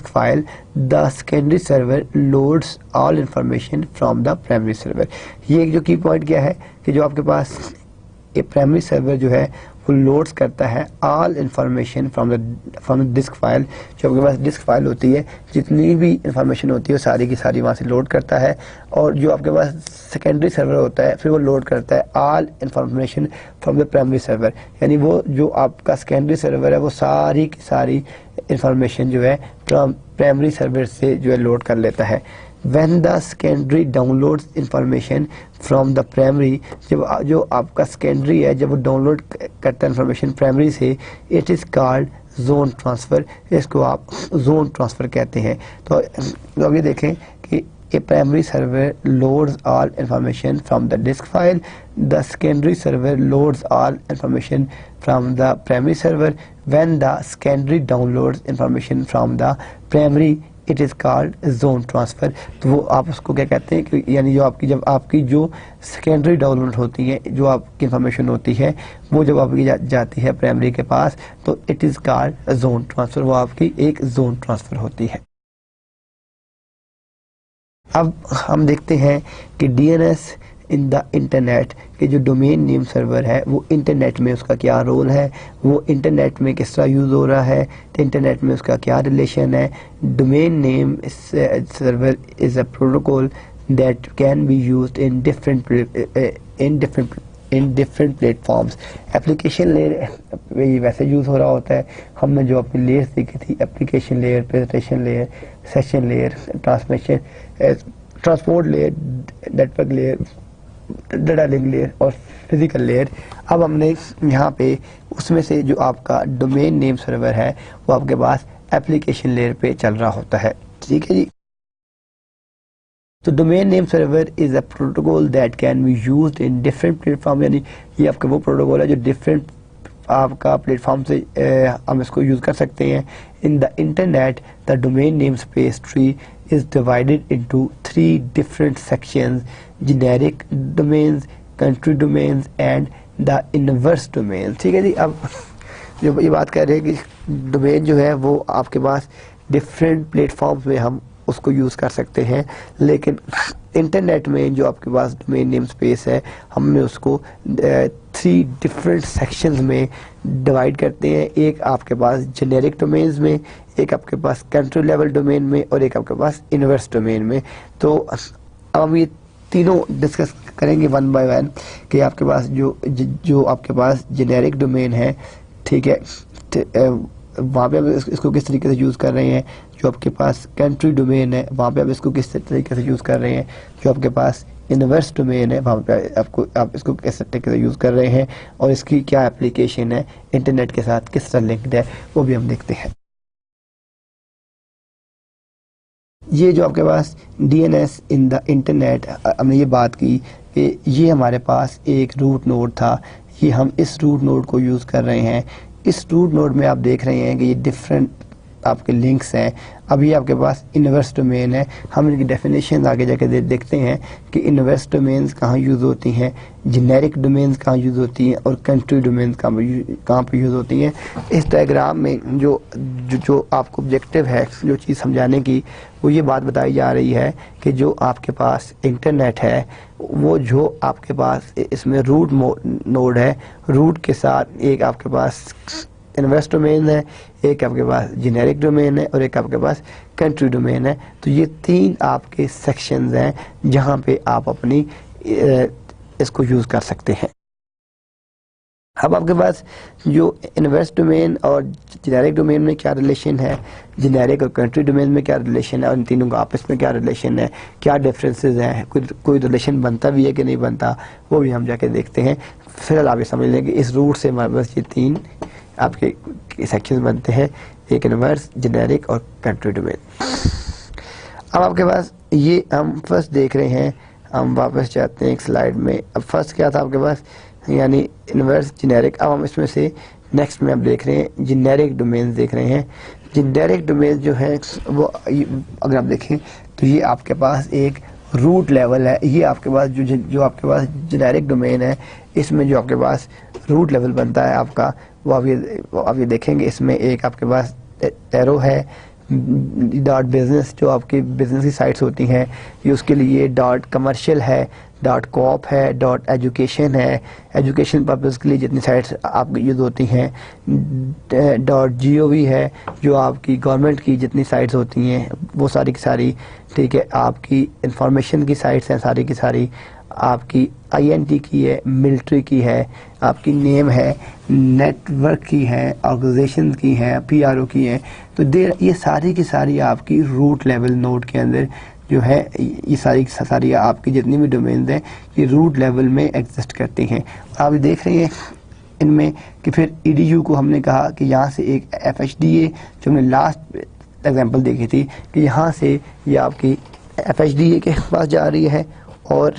A: file the secondary server loads all information from the primary server. یہ جو کی پوائنٹ کیا ہے کہ جو آپ کے پاس پرائمری سرور جو ہے وہ لوڈز کرتا ہے all information from the disk file. جو آپ کے پاس ڈسک فائل ہوتی ہے جتنی بھی انفارمیشن ہوتی ہے وہ ساری کی ساری وہاں سے لوڈ کرتا ہے. اور جو آپ کے پاس سیکنڈری سرور ہوتا ہے پھر وہ لوڈ کرتا ہے all information from the primary server, یعنی وہ جو آپ کا سیکنڈری سرور ہے وہ ساری کی ساری انفارمیشن جو ہے پرائمری سرور سے جو ہے لوڈ کر لیتا ہے. when the secondary downloads information from the primary، جب جو آپ کا سیکنڈری ہے جب وہ ڈاؤن لوڈ کرتا ہے انفارمیشن پرائمری سے، it is called zone transfer، اس کو آپ زون ٹرانسفر کہتے ہیں. تو اب یہ دیکھیں کہ a primary server loads all information from the disk file, the secondary server loads all information from the primary server. When the secondary downloads information from the primary, it is called zone transfer. تو وہ آپ اس کو کیا کہتے ہیں کہ یعنی جو آپ کی جب آپ کی جو سیکنڈری ڈاؤن لوڈ ہوتی ہے جو آپ کی انفارمیشن ہوتی ہے وہ جب آپ کی جاتی ہے پرائمری کے پاس تو it is called zone transfer، وہ آپ کی ایک زون ٹرانسفر ہوتی ہے. اب ہم دیکھتے ہیں کہ DNS ان دا انٹرنیٹ کہ جو ڈومین نیم سرور ہے وہ انٹرنیٹ میں اس کا کیا رول ہے، وہ انٹرنیٹ میں کس طرح یوز ہو رہا ہے، انٹرنیٹ میں اس کا کیا ریلیشن ہے. Domain name server is a protocol that can be used in different platforms. Application layer ویسے یوز ہو رہا ہوتا ہے، ہم نے جو اپنی لیئرس دیکھی تھی application layer, presentation layer, session layer, transport layer, network layer, data link layer اور فزیکل لیئر. اب ہم نے یہاں پہ اس میں سے جو آپ کا ڈومین نیم سرور ہے وہ آپ کے پاس اپلیکیشن لیئر پہ چل رہا ہوتا ہے. ٹھیک ہے جی. تو domain name server is a protocol that can be used in different platform, یعنی یہ آپ کا وہ پروٹوکول ہے جو ڈفرینٹ آپ کا پلیٹ فارم سے ہم اس کو یوز کر سکتے ہیں. In the internet the domain name space tree is divided into 3 different sections: generic domains, country domains and the inverse domains. ٹھیک ہے جی. اب جو یہ بات کر رہے ہیں کہ ڈومین جو ہے وہ آپ کے پاس ڈفرینٹ پلیٹ فارمز میں ہم اس کو یوز کر سکتے ہیں، لیکن انٹرنیٹ میں جو آپ کے پاس ڈومین نیم اسپیس ہے ہم نے اس کو 3 ڈفرینٹ سیکشنز میں ڈیوائڈ کرتے ہیں. ایک آپ کے پاس جنیرک ڈومینز میں، ایک آپ کے پاس کنٹری لیول ڈومین میں اور ایک آپ کے پاس انورس ڈومین میں. تو اب ہم یہ تینوں ڈسکس کریں گے ون بائی ون کہ آپ کے پاس جو آپ کے پاس جنیرک ڈومین ہے، ٹھیک ہے، وہاں پہ آپ اس کو کس طریقے سے یوز کر رہے ہیں. جو آپ کے پاس کنٹری ڈومین ہے وہاں پہ آپ اس کو کس طریقے سے یوز کر رہے ہیں. جو آپ کے پاس انورس ڈومین ہے وہاں پہ آپ اس کو کس طریقے سے یوز کر رہے ہیں اور اس کی کیا اپلیکیشن ہے، انٹرنیٹ کے ساتھ کس طرح لنکڈ ہے، وہ بھی ہم دیکھتے ہیں۔ یہ جو آپ کے پاس D N S in the internet, ہم نے یہ بات کی کہ یہ ہمارے پاس ایک روٹ نوڈ تھا، یہ ہم اس روٹ نوڈ کو یوز کر رہے ہیں۔ اس روٹ نوڈ میں آپ دیکھ رہے ہیں کہ یہ ڈفرینٹ آپ کے لنکس ہیں۔ اب یہ آپ کے پاس انورس ڈومین ہے، ہم ان کی ڈیفینیشن آگے جا کے دیکھتے ہیں کہ انورس ڈومینز کہاں یوز ہوتی ہیں، جنیرک ڈومینز کہاں یوز ہوتی ہیں اور کنٹری ڈومینز کہاں پہ یوز ہوتی ہیں۔ اس ڈائیگرام میں جو آپ کو آبجیکٹو ہے جو چیز سمجھانے کی، وہ یہ بات بتائی جا رہی ہے کہ جو آپ کے پاس انٹرنیٹ ہے، وہ جو آپ کے پاس اس میں روٹ نوڈ ہے، روٹ کے ساتھ ایک آپ کے پاس انورس ڈومین ہے، ایک آپ کے پاس جنیرک ڈومین ہے اور ایک آپ کے پاس کنٹری ڈومین ہے۔ تو یہ تین آپ کے سیکشنز ہیں جہاں پہ آپ اپنی اس کو یوز کر سکتے ہیں۔ اب آپ کے پاس جو انورس ڈومین اور جنیرک ڈومین میں کیا ریلیشن ہے، جنیرک اور کنٹری ڈومین میں کیا ریلیشن ہے، اور ان تینوں کا آپس میں کیا ریلیشن ہے، کیا ڈفرینسز ہیں، کوئی ریلیشن بنتا بھی ہے کہ نہیں بنتا، وہ بھی ہم جا کے دیکھتے ہیں۔ فی الحال آپ یہ سمجھ لیں کہ اس روٹ سے ہمارے پاس یہ تین آپ کے سیکشن بنتے ہیں، ایک انورس، جنیرک اور کنٹری ڈومین۔ اب آپ کے پاس یہ ہم فرسٹ دیکھ رہے ہیں، ہم واپس جاتے ہیں ایک سلائیڈ میں۔ اب فرسٹ کیا تھا آپ کے پاس، یعنی انورس، جنیرک۔ اب ہم اس میں سے نیکسٹ میں آپ دیکھ رہے ہیں جنیرک ڈومینز دیکھ رہے ہیں۔ جنیرک ڈومینز جو ہے وہ اگر آپ دیکھیں تو یہ آپ کے پاس ایک روٹ لیول ہے۔ یہ آپ کے پاس جو آپ کے پاس جنیرک ڈومین ہے، اس میں جو آپ کے پاس روٹ لیول بنتا ہے آپ کا، وہ آپ یہ دیکھیں گے، اس میں ایک آپ کے پاس ایرو ہے، ڈاٹ بزنس جو آپ کی بزنس کی سائٹس ہوتی ہیں، یہ اس کے لیے ڈاٹ کمرشل ہے، ڈاٹ کوپ ہے، ڈاٹ ایجوکیشن ہے، ایجوکیشن پرپز کے لیے جتنی سائٹس آپ کی یوز ہوتی ہیں، ڈاٹ جی او وی ہے جو آپ کی گورنمنٹ کی جتنی سائٹس ہوتی ہیں وہ ساری کی ساری، ٹھیک ہے، آپ کی انفارمیشن کی سائٹس ہیں ساری کی ساری، آپ کی آئی این ٹی کی ہے، ملٹری کی ہے، آپ کی نیم ہے، نیٹ ورک کی ہے، آرگنائزیشن کی ہے، پی آر او کی ہے۔ تو یہ ساری کی ساری آپ کی روٹ لیول نوڈ کے اندر جو ہے، یہ ساری آپ کی جتنی بھی ڈومینز ہیں یہ روٹ لیول میں ایگزسٹ کرتی ہیں۔ آپ دیکھ رہے ہیں ان میں کہ پھر ای ڈی یو کو ہم نے کہا کہ یہاں سے ایک ایف ایچ ڈی اے جو ہم نے لاسٹ ایگزامپل دیکھی تھی کہ یہاں سے یہ آپ کی ایف ایچ ڈی اے کے پاس جا رہی ہے، اور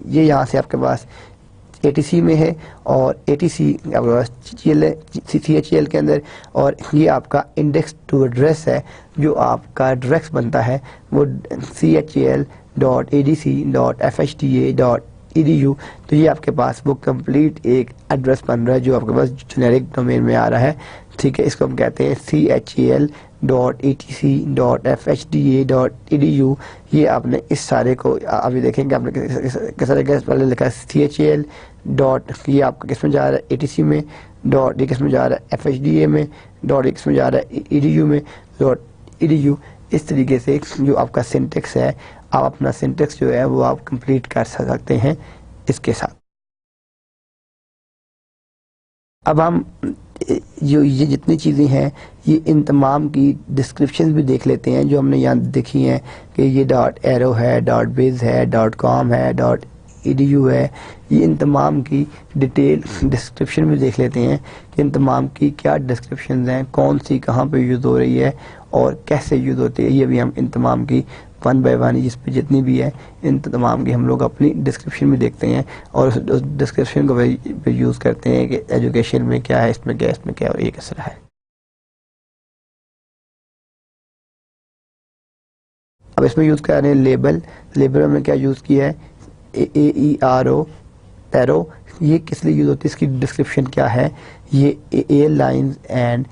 A: یہ یہاں سے آپ کے پاس اے ٹی سی میں ہے، اور اے ٹی سی آپ کے پاس سی ایچ ایل کے اندر، اور یہ آپ کا انڈیکس ٹو ایڈریس ہے جو آپ کا ایڈریس بنتا ہے وہ CHEL.ADC.FHDA.EDU۔ تو یہ آپ کے پاس وہ کمپلیٹ ایک ایڈریس بن رہا ہے جو آپ کے پاس جنیرک ڈومین میں آ رہا ہے، ٹھیک ہے۔ اس کو ہم کہتے ہیں CHEL.ATC.FHDA.EDU۔ یہ آپ نے اس سارے کو ابھی دیکھیں گے، آپ نے کس طرح کا پہلے لکھا ہے CHEL ڈاٹ، یہ آپ کا کس میں جا رہا ہے اے ٹی سی میں، ڈاٹ یہ کس میں جا رہا ہے ایف ایچ ڈی اے میں، ڈاٹ یہ کس میں جا رہا ہے ای ڈی یو میں، ڈاٹ ای ڈی یو۔ اس طریقے سے جو آپ کا سینٹیکس ہے، آپ اپنا سینٹیکس جو ہے وہ آپ کمپلیٹ کر سکتے ہیں اس کے ساتھ۔ اب ہم یہ جتنی چیزیں ہیں یہ ان تمام کی ڈسکرپشن بھی دیکھ لیتے ہیں جو ہم نے یہاں دیکھی ہیں کہ یہ ڈاٹ ایرو ہے، ڈاٹ بیز ہے، ڈاٹ کام ہے، ڈاٹ ای ڈی یو ہے۔ یہ ان تمام کی ڈیٹیل ڈسکرپشن بھی دیکھ لیتے ہیں کہ ان تمام کی کیا ڈسکرپشنز ہیں، کون سی کہاں پہ یوز ہو رہی ہے اور کیسے یوز ہوتی ہے۔ یہ بھی ہم ان تمام کی ون بائی ون جس پہ جتنی بھی ہے ان تمام کی ہم لوگ اپنی ڈسکرپشن میں دیکھتے ہیں، اور اس ڈسکرپشن کو پہ یوز کرتے ہیں کہ ایجوکیشن میں کیا ہے، اس میں کیا ہے، اس میں کیا ہے، اور یہ کس طرح ہے۔ اب اس میں یوز کر رہے ہیں لیبل ہم نے کیا یوز کیا ہے، AERO ایرو۔ یہ کس لیے یوز ہوتی ہے، اس کی ڈسکرپشن کیا ہے۔ یہ ایئر لائنز اینڈ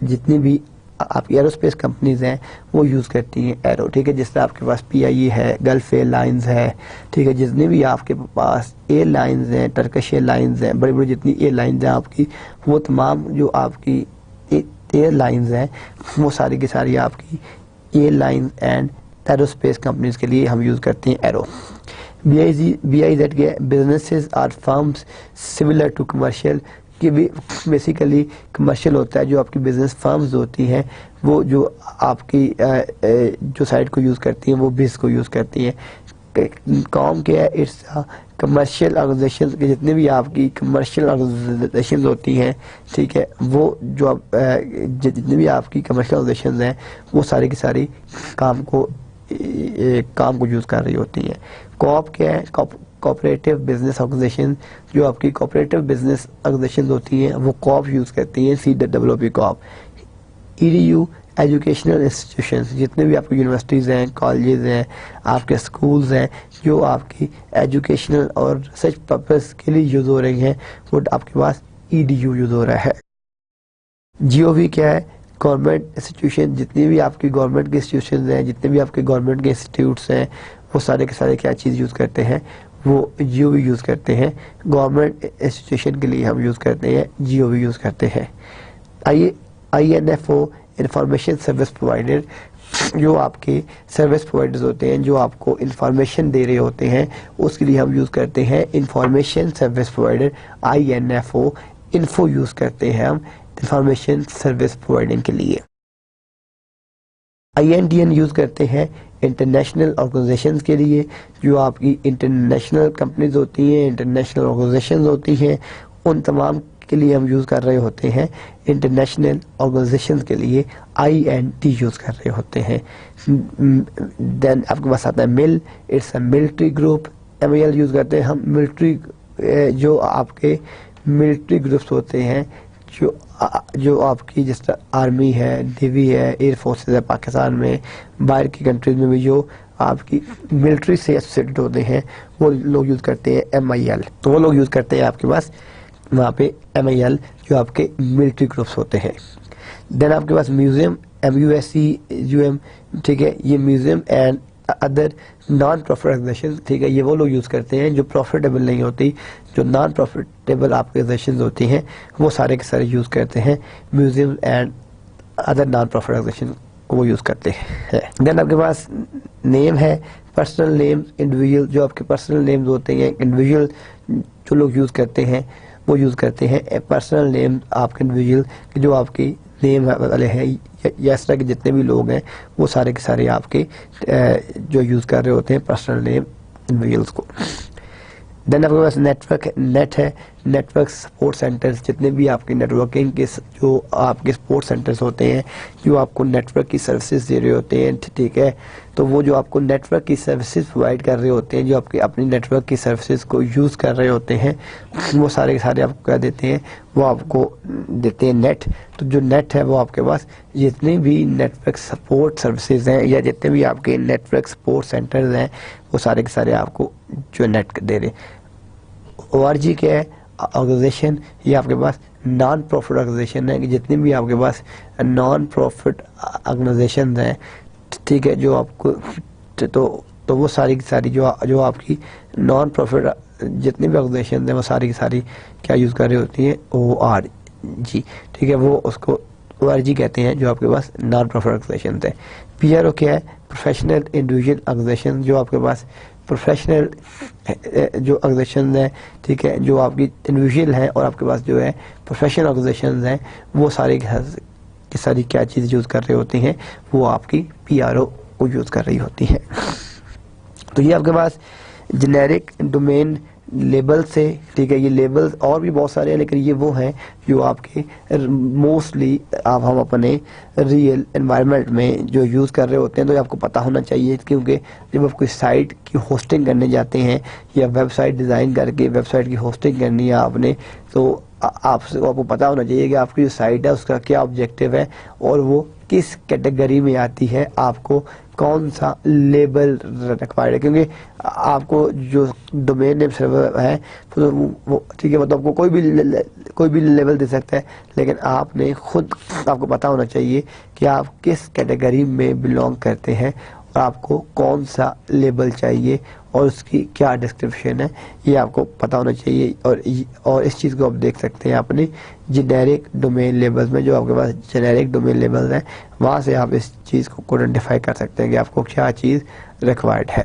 A: جتنی بھی آپ کی ایروسپیس کمپنیز ہیں وہ یوز کرتی ہیں ایرو، ٹھیک ہے۔ جس طرح آپ کے پاس PIE ہے، گلف ایئر لائنز ہے، ٹھیک ہے، جتنے بھی آپ کے پاس ایئر لائنز ہیں، ٹرکش ایئر لائنز ہیں، بڑی بڑی جتنی ایئر لائنز ہیں آپ کی، وہ تمام جو آپ کی ایئر لائنز ہیں وہ ساری کی ساری آپ کی airlines and aerospace companies کے لیے ہم یوز کرتے ہیں ایرو۔ BIZ کے businesses or firms similar to commercial, کہ بھی بیسیکلی کمرشل ہوتا ہے، جو آپ کی بزنس فرمز ہوتی ہیں وہ جو آپ کی جو سائٹ کو یوز کرتی ہیں وہ بز کو یوز کرتی ہیں۔ کام کیا ہے؟ اٹس کمرشل آرگنائزیشن، جتنے بھی آپ کی کمرشل آرگنائزیشن ہوتی ہیں، ٹھیک ہے، وہ جو جتنے بھی آپ کی کمرشل آرگنائزیشن ہیں وہ ساری کی ساری کام کو یوز کر رہی ہوتی ہیں۔ کوآپ کیا ہے؟ کوآپریٹو بزنس آرگنائزیشن، جو آپ کی کوآپریٹو بزنس آرگنائزیشن ہوتی ہیں وہ کوآپ یوز کرتی ہیں، CWP کوآپ۔ EDU ایجوکیشنل انسٹیٹیوشنز، جتنے بھی آپ کی یونیورسٹیز ہیں، کالجز ہیں، آپ کے اسکولز ہیں جو آپ کی ایجوکیشنل اور ریسرچ پرپز کے لیے یوز ہو رہی ہیں، وہ آپ کے پاس EDU یوز ہو رہا ہے۔ GOV کیا ہے؟ گورنمنٹ انسٹیٹیوشن، جتنی بھی آپ کی گورنمنٹ کے انسٹیٹیوشنز ہیں، جتنے بھی آپ کے گورنمنٹ کے انسٹیٹیوٹس ہیں، وہ سارے کے سارے کیا چیز یوز کرتے ہیں؟ وہ GOV یوز کرتے ہیں۔ گورنمنٹ انسٹیٹیوشن کے لیے ہم یوز کرتے ہیں GOV یوز کرتے ہیں۔ INFO انفارمیشن سروس پرووائڈر، جو آپ کے سروس پرووائڈرز ہوتے ہیں جو آپ کو انفارمیشن دے رہے ہوتے ہیں، اس کے لیے ہم یوز کرتے ہیں information service provider, INFO۔ Info use کرتے ہیں ہم انفارمیشن سروس پرووائڈنگ کے لیے۔ INDN یوز کرتے ہیں انٹرنیشنل آرگنائزیشنز کے لیے، جو آپ کی انٹرنیشنل کمپنیز ہوتی ہیں، انٹرنیشنل آرگنائزیشنز ہوتی ہیں، ان تمام کے لیے ہم یوز کر رہے ہوتے ہیں انٹرنیشنل آرگنائزیشنز کے لیے INT یوز کر رہے ہوتے ہیں۔ دین آپ کے پاس آتا ہے mil, it's a military group, MIL use کرتے ہیں ہم ملٹری، جو آپ کے ملٹری گروپس ہوتے ہیں، جو آپ کی جس طرح آرمی ہے، نیوی ہے، ایئر فورسز ہے پاکستان میں، باہر کی کنٹریز میں بھی جو آپ کی ملٹری سے ایسوسیٹڈ ہوتے ہیں وہ لوگ یوز کرتے ہیں MIL، تو وہ لوگ یوز کرتے ہیں آپ کے پاس وہاں پہ MIL، جو آپ کے ملٹری گروپس ہوتے ہیں۔ دین آپ کے پاس میوزیم، MUSEUM، ٹھیک ہے، یہ museum and other non profit organization, ٹھیک ہے، یہ وہ لوگ یوز کرتے ہیں جو پروفیٹیبل نہیں ہوتی، جو نان پروفیٹیبل آرگنائزیشنز ہوتی ہیں وہ سارے کے سارے یوز کرتے ہیں museum and other non profit organization کو وہ یوز کرتے ہیں۔ دین آپ کے پاس نیم ہے، پرسنل نیم، انڈیویجول، جو آپ کے پرسنل نیمز ہوتے ہیں، انڈیویجول جو لوگ یوز کرتے ہیں وہ یوز کرتے ہیں پرسنل نیم، آپ کے انڈیویجول جو آپ کی نیم والے ہیں، یا اس طرح کے جتنے بھی لوگ ہیں وہ سارے کے سارے آپ کے جو یوز کر رہے ہوتے ہیں پرسنل نیم انڈیویجولس کو۔ دین آپ کے پاس نیٹ ہے، نیٹ ورک سپورٹ سینٹرز، جتنے بھی آپ کے نیٹ ورکنگ کے جو آپ کے سپورٹ سینٹرز ہوتے ہیں جو آپ کو نیٹ ورک کی سروسز دے رہے ہوتے ہیں، ٹھیک ہے، تو وہ جو آپ کو نیٹ ورک کی سروسز پرووائڈ کر رہے ہوتے ہیں، جو آپ کے اپنی نیٹ ورک کی سروسز کو یوز کر رہے ہوتے ہیں، وہ سارے کے سارے آپ کو کیا دیتے ہیں؟ وہ آپ کو دیتے ہیں نیٹ۔ تو جو نیٹ ہے وہ آپ کے پاس جتنے بھی نیٹ ورک سپورٹ سروسز ہیں یا جتنے بھی آپ کے نیٹ ورک سپورٹ سینٹرز ہیں وہ سارے کے سارے آپ کو جو نیٹ دے رہے۔ ORG کیا ہے؟ آرگنائزیشن، یہ آپ کے پاس نان پروفٹ آرگنائزیشن ہے، کہ جتنے بھی آپ کے پاس نان پروفٹ آرگنائزیشنز ہیں، ٹھیک ہے، جو آپ کو تو وہ ساری کی ساری جو آپ کی نان پروفٹ جتنے بھی آرگنائزیشنز ہیں وہ ساری کی ساری کیا یوز کر رہی ہوتی ہیں؟ ORG، ٹھیک ہے، وہ اس کو ORG کہتے ہیں جو آپ کے پاس نان پروفٹ آرگنائزیشنز ہیں۔ PRO کیا ہے؟ پروفیشنل انڈیویجول آرگنائزیشن، جو آپ کے پاس پروفیشنل جو آرگنائزیشنز ہیں، ٹھیک ہے، جو آپ کی انڈیویجول ہیں اور آپ کے پاس جو ہے پروفیشنل آرگنائزیشنز ہیں، وہ سارے کی ساری کیا چیز یوز کر رہے ہوتے ہیں؟ وہ آپ کی PRO کو یوز کر رہی ہوتی ہیں۔ تو یہ آپ کے پاس جنیرک ڈومین لیبل سے، ٹھیک ہے، یہ لیبلز اور بھی بہت سارے ہیں لیکن یہ وہ ہیں جو آپ کے موسٹلی ہم اپنے ریئل انوائرمنٹ میں جو یوز کر رہے ہوتے ہیں، تو یہ آپ کو پتہ ہونا چاہیے، کیونکہ جب آپ کوئی سائٹ کی ہوسٹنگ کرنے جاتے ہیں یا ویب سائٹ ڈیزائن کر کے ویب سائٹ کی ہوسٹنگ کرنی ہے آپ نے، تو آپ کو پتہ ہونا چاہیے کہ آپ کی جو سائٹ ہے اس کا کیا آبجیکٹیو ہے اور وہ کس کیٹیگری میں آتی ہے، آپ کو کون سا لیبل ریکوائرڈ ہے، کیونکہ آپ کو جو ڈومین نیم سرور ہے وہ ٹھیک ہے، مطلب آپ کو کوئی بھی لیبل دے سکتا ہے، لیکن آپ نے خود آپ کو پتہ ہونا چاہیے کہ آپ کس کیٹیگری میں بلونگ کرتے ہیں اور آپ کو کون سا لیبل چاہیے اور اس کی کیا ڈسکرپشن ہے، یہ آپ کو پتہ ہونا چاہیے۔ اور اس چیز کو آپ دیکھ سکتے ہیں اپنے جنیرک ڈومین لیبلز میں، جو آپ کے پاس جنیرک ڈومین لیبلز ہیں وہاں سے آپ اس چیز کو آئیڈینٹیفائی کر سکتے ہیں کہ آپ کو کیا چیز ریکوائرڈ ہے۔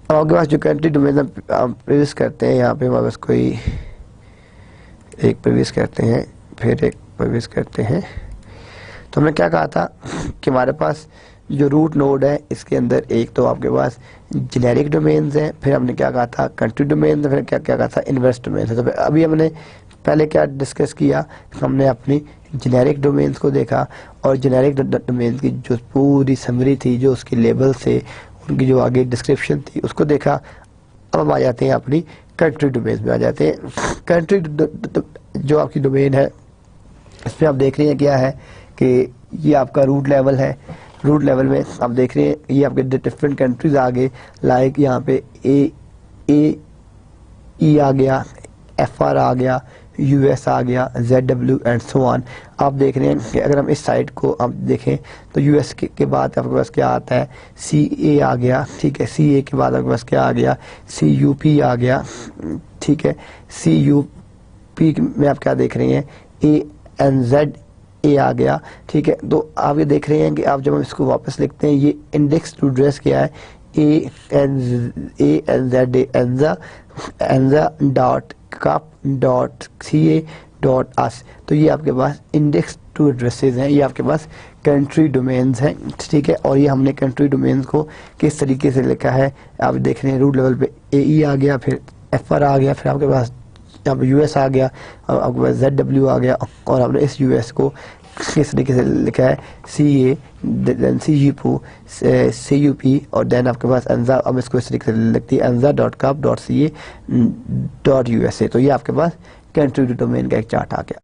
A: آپ کے پاس جو کنٹری ڈومین ہم پریویس کرتے ہیں، یہاں پہ ہمارے پاس کوئی ایک پریویس کرتے ہیں پھر ایک پریویس کرتے ہیں، تو ہم نے کیا کہا تھا کہ ہمارے پاس جو روٹ نوڈ ہے اس کے اندر ایک تو آپ کے پاس جنیرک ڈومینز ہیں، پھر ہم نے کیا کہا تھا کنٹری ڈومینز، پھر کیا کہا تھا انورس ڈومینز. تو ابھی ہم نے پہلے کیا ڈسکس کیا، ہم نے اپنی جنیرک ڈومینز کو دیکھا، اور جنیرک ڈومینز کی جو پوری سمری تھی، جو اس کی لیبل سے ان کی جو آگے ڈسکرپشن تھی اس کو دیکھا. اب ہم آ جاتے ہیں اپنی کنٹری ڈومینز میں آ جاتے ہیں. کنٹری جو آپ کی ڈومین ہے اس میں آپ دیکھ رہے ہیں کیا ہے کہ یہ آپ کا روٹ لیول ہے. روٹ لیول میں آپ دیکھ رہے ہیں یہ آپ کے ڈفرینٹ کنٹریز آگے، لائک یہاں پہ ای آ گیا، ایف آر آ گیا، یو ایس آ گیا، زیڈ ڈبلیو اینڈ سو آن. آپ دیکھ رہے ہیں کہ اگر ہم اس سائٹ کو آپ دیکھیں تو یو ایس کے بعد آپ کے پاس کیا آتا ہے، سی اے آ گیا. ٹھیک ہے، سی اے کے بعد آپ کے پاس کیا آ گیا، سی یو پی آ گیا. ٹھیک ہے، سی یو پی میں آپ کیا دیکھ رہے ہیں، اے این زیڈ اے آ گیا. ٹھیک ہے، تو آپ یہ دیکھ رہے ہیں کہ آپ جب ہم اس کو واپس لکھتے ہیں، یہ انڈیکس ٹو ایڈریس کیا ہے، اے این زیڈ اے انزا dot cup dot C A dot US. تو یہ آپ کے پاس انڈیکس ٹو ایڈریسز ہیں، یہ آپ کے پاس کنٹری ڈومینز ہیں. ٹھیک ہے، اور یہ ہم نے کنٹری ڈومینز کو کس طریقے سے لکھا ہے، آپ دیکھ رہے ہیں روٹ لیول پہ اے ای آ گیا، پھر ایف آر آ گیا، پھر آپ کے پاس یہاں پہ یو ایس آ گیا، اور آپ کے پاس زیڈ ڈبلیو آ گیا، اور آپ نے اس یو ایس کو کس طریقے سے لکھا ہے، سی اے دین سی یو پی اور دین آپ کے پاس انزا. اب اس کو اس طریقے سے لکھتی ہے انزا dot cup dot C A dot U S A. تو یہ آپ کے پاس کنٹری ڈومین کا ایک چارٹ آ گیا.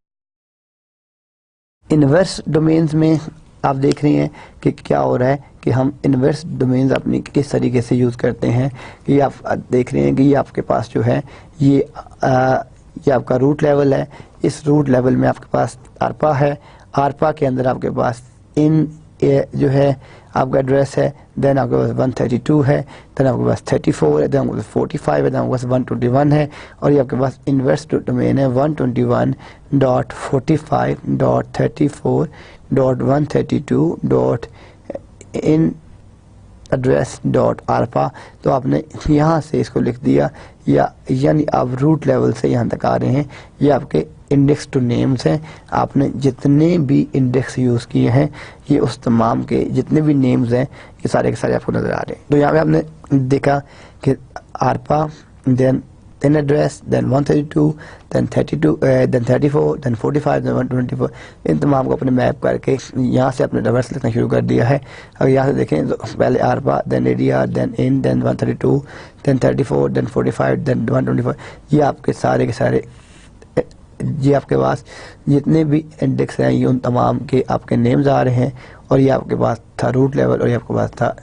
A: انورس ڈومینز میں آپ دیکھ رہے ہیں کہ کیا ہو رہا ہے کہ ہم انورس ڈومینز اپنی کس طریقے سے یوز کرتے ہیں. یہ آپ دیکھ رہے ہیں کہ یہ آپ کے پاس جو ہے یہ آپ کا روٹ لیول ہے. اس روٹ لیول میں آپ کے پاس آرپا ہے. آرپا کے اندر آپ کے پاس ان جو ہے آپ کا ایڈریس ہے، دین آپ کے پاس 132 ہے، دین آپ کے پاس 34 ہے، دین آپ کے پاس 45 ہے، دین آپ کے پاس 121 ہے، اور یہ آپ کے پاس انورس ڈومین ہے 121.45.34.132.in ایڈریس ڈاٹ آرپا. تو آپ نے یہاں سے اس کو لکھ دیا، یا یعنی آپ روٹ لیول سے یہاں تک آ رہے ہیں. یہ آپ کے انڈیکس ٹو نیمز ہیں. آپ نے جتنے بھی انڈیکس یوز کیے ہیں یہ اس تمام کے جتنے بھی نیمز ہیں یہ سارے کے سارے آپ کو نظر آ رہے ہیں. تو یہاں پہ آپ نے دیکھا کہ آرپا دین ایڈریس دین 132 دین 32 دین 34 دین 45 دین 124، ان تمام کو اپنے میپ کر کے یہاں سے اپنے ریورس لکھنا شروع کر دیا ہے. اور یہاں سے دیکھیں تو پہلے آرپا دین اے ڈی آر دین ان دین 132 دین 34 دین 45 دین 124. یہ آپ کے سارے یہ آپ کے پاس جتنے بھی انڈیکس ہیں یہ ان تمام کے آپ کے نیمز آ رہے ہیں. اور یہ آپ کے پاس تھا روٹ لیول، اور یہ آپ کے پاس تھا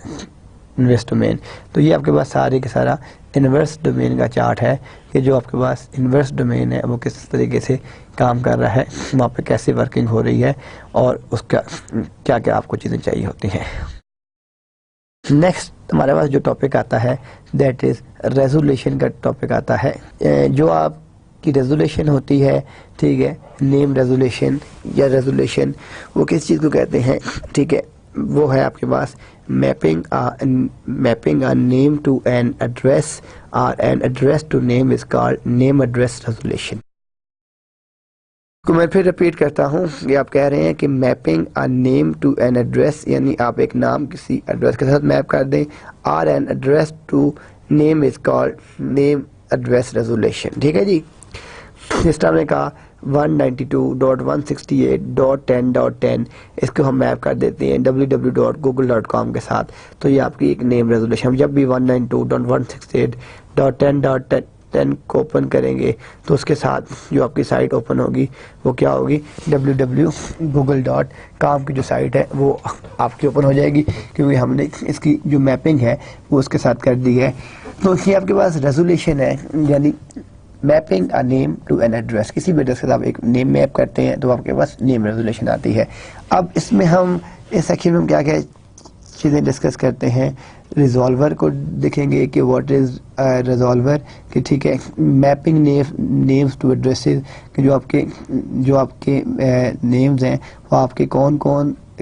A: انورس ڈومین. تو یہ آپ کے پاس سارے کے سارا انورس ڈومین کا چارٹ ہے کہ جو آپ کے پاس انورس ڈومین ہے وہ کس طریقے سے کام کر رہا ہے، وہاں پہ کیسے ورکنگ ہو رہی ہے، اور اس کا کیا کیا آپ کو چیزیں چاہیے ہوتی ہیں. نیکسٹ ہمارے پاس جو ٹاپک آتا ہے دیٹ از ریزولیشن کا ٹاپک آتا ہے. جو آپ کی ریزولیشن ہوتی ہے، ٹھیک ہے، نیم ریزولیشن یا ریزولیشن، وہ کس چیز کو کہتے ہیں. ٹھیک ہے، وہ ہے آپ کے پاس mapping a name to an address or an address to name is called name address resolution. کو میں پھر ریپیٹ کرتا ہوں، یہ آپ کہہ رہے ہیں کہ mapping a name to an address، یعنی آپ ایک نام کسی ایڈریس کے ساتھ میپ کر دیں، or an address to name is called name address resolution. ٹھیک ہے جی، اس طرح نے کہا 192.168.10.10 اس کو ہم میپ کر دیتے ہیں www.google.com کے ساتھ. تو یہ آپ کی ایک نیم ریزولوشن. جب بھی 192.168.10.10 کو اوپن کریں گے تو اس کے ساتھ جو آپ کی سائٹ اوپن ہوگی وہ کیا ہوگی، www.google.com کی جو سائٹ ہے وہ آپ کی اوپن ہو جائے گی، کیونکہ ہم نے اس کی جو میپنگ ہے وہ اس کے ساتھ کر دی ہے. تو یہ آپ کے پاس ریزولوشن ہے، یعنی mapping a name to an address. کسی بھی ایڈریس کے ساتھ ایک نیم میپ کرتے ہیں تو آپ کے پاس نیم ریزولوشن آتی ہے. اب اس میں ہم اس سیکشن میں کیا کیا چیزیں ڈسکس کرتے ہیں. ریزالور کو دیکھیں گے کہ واٹ از ریزالور، کہ ٹھیک ہے، میپنگ نیمز ٹو ایڈریسز، کہ جو آپ کے نیمز ہیں وہ آپ کے کون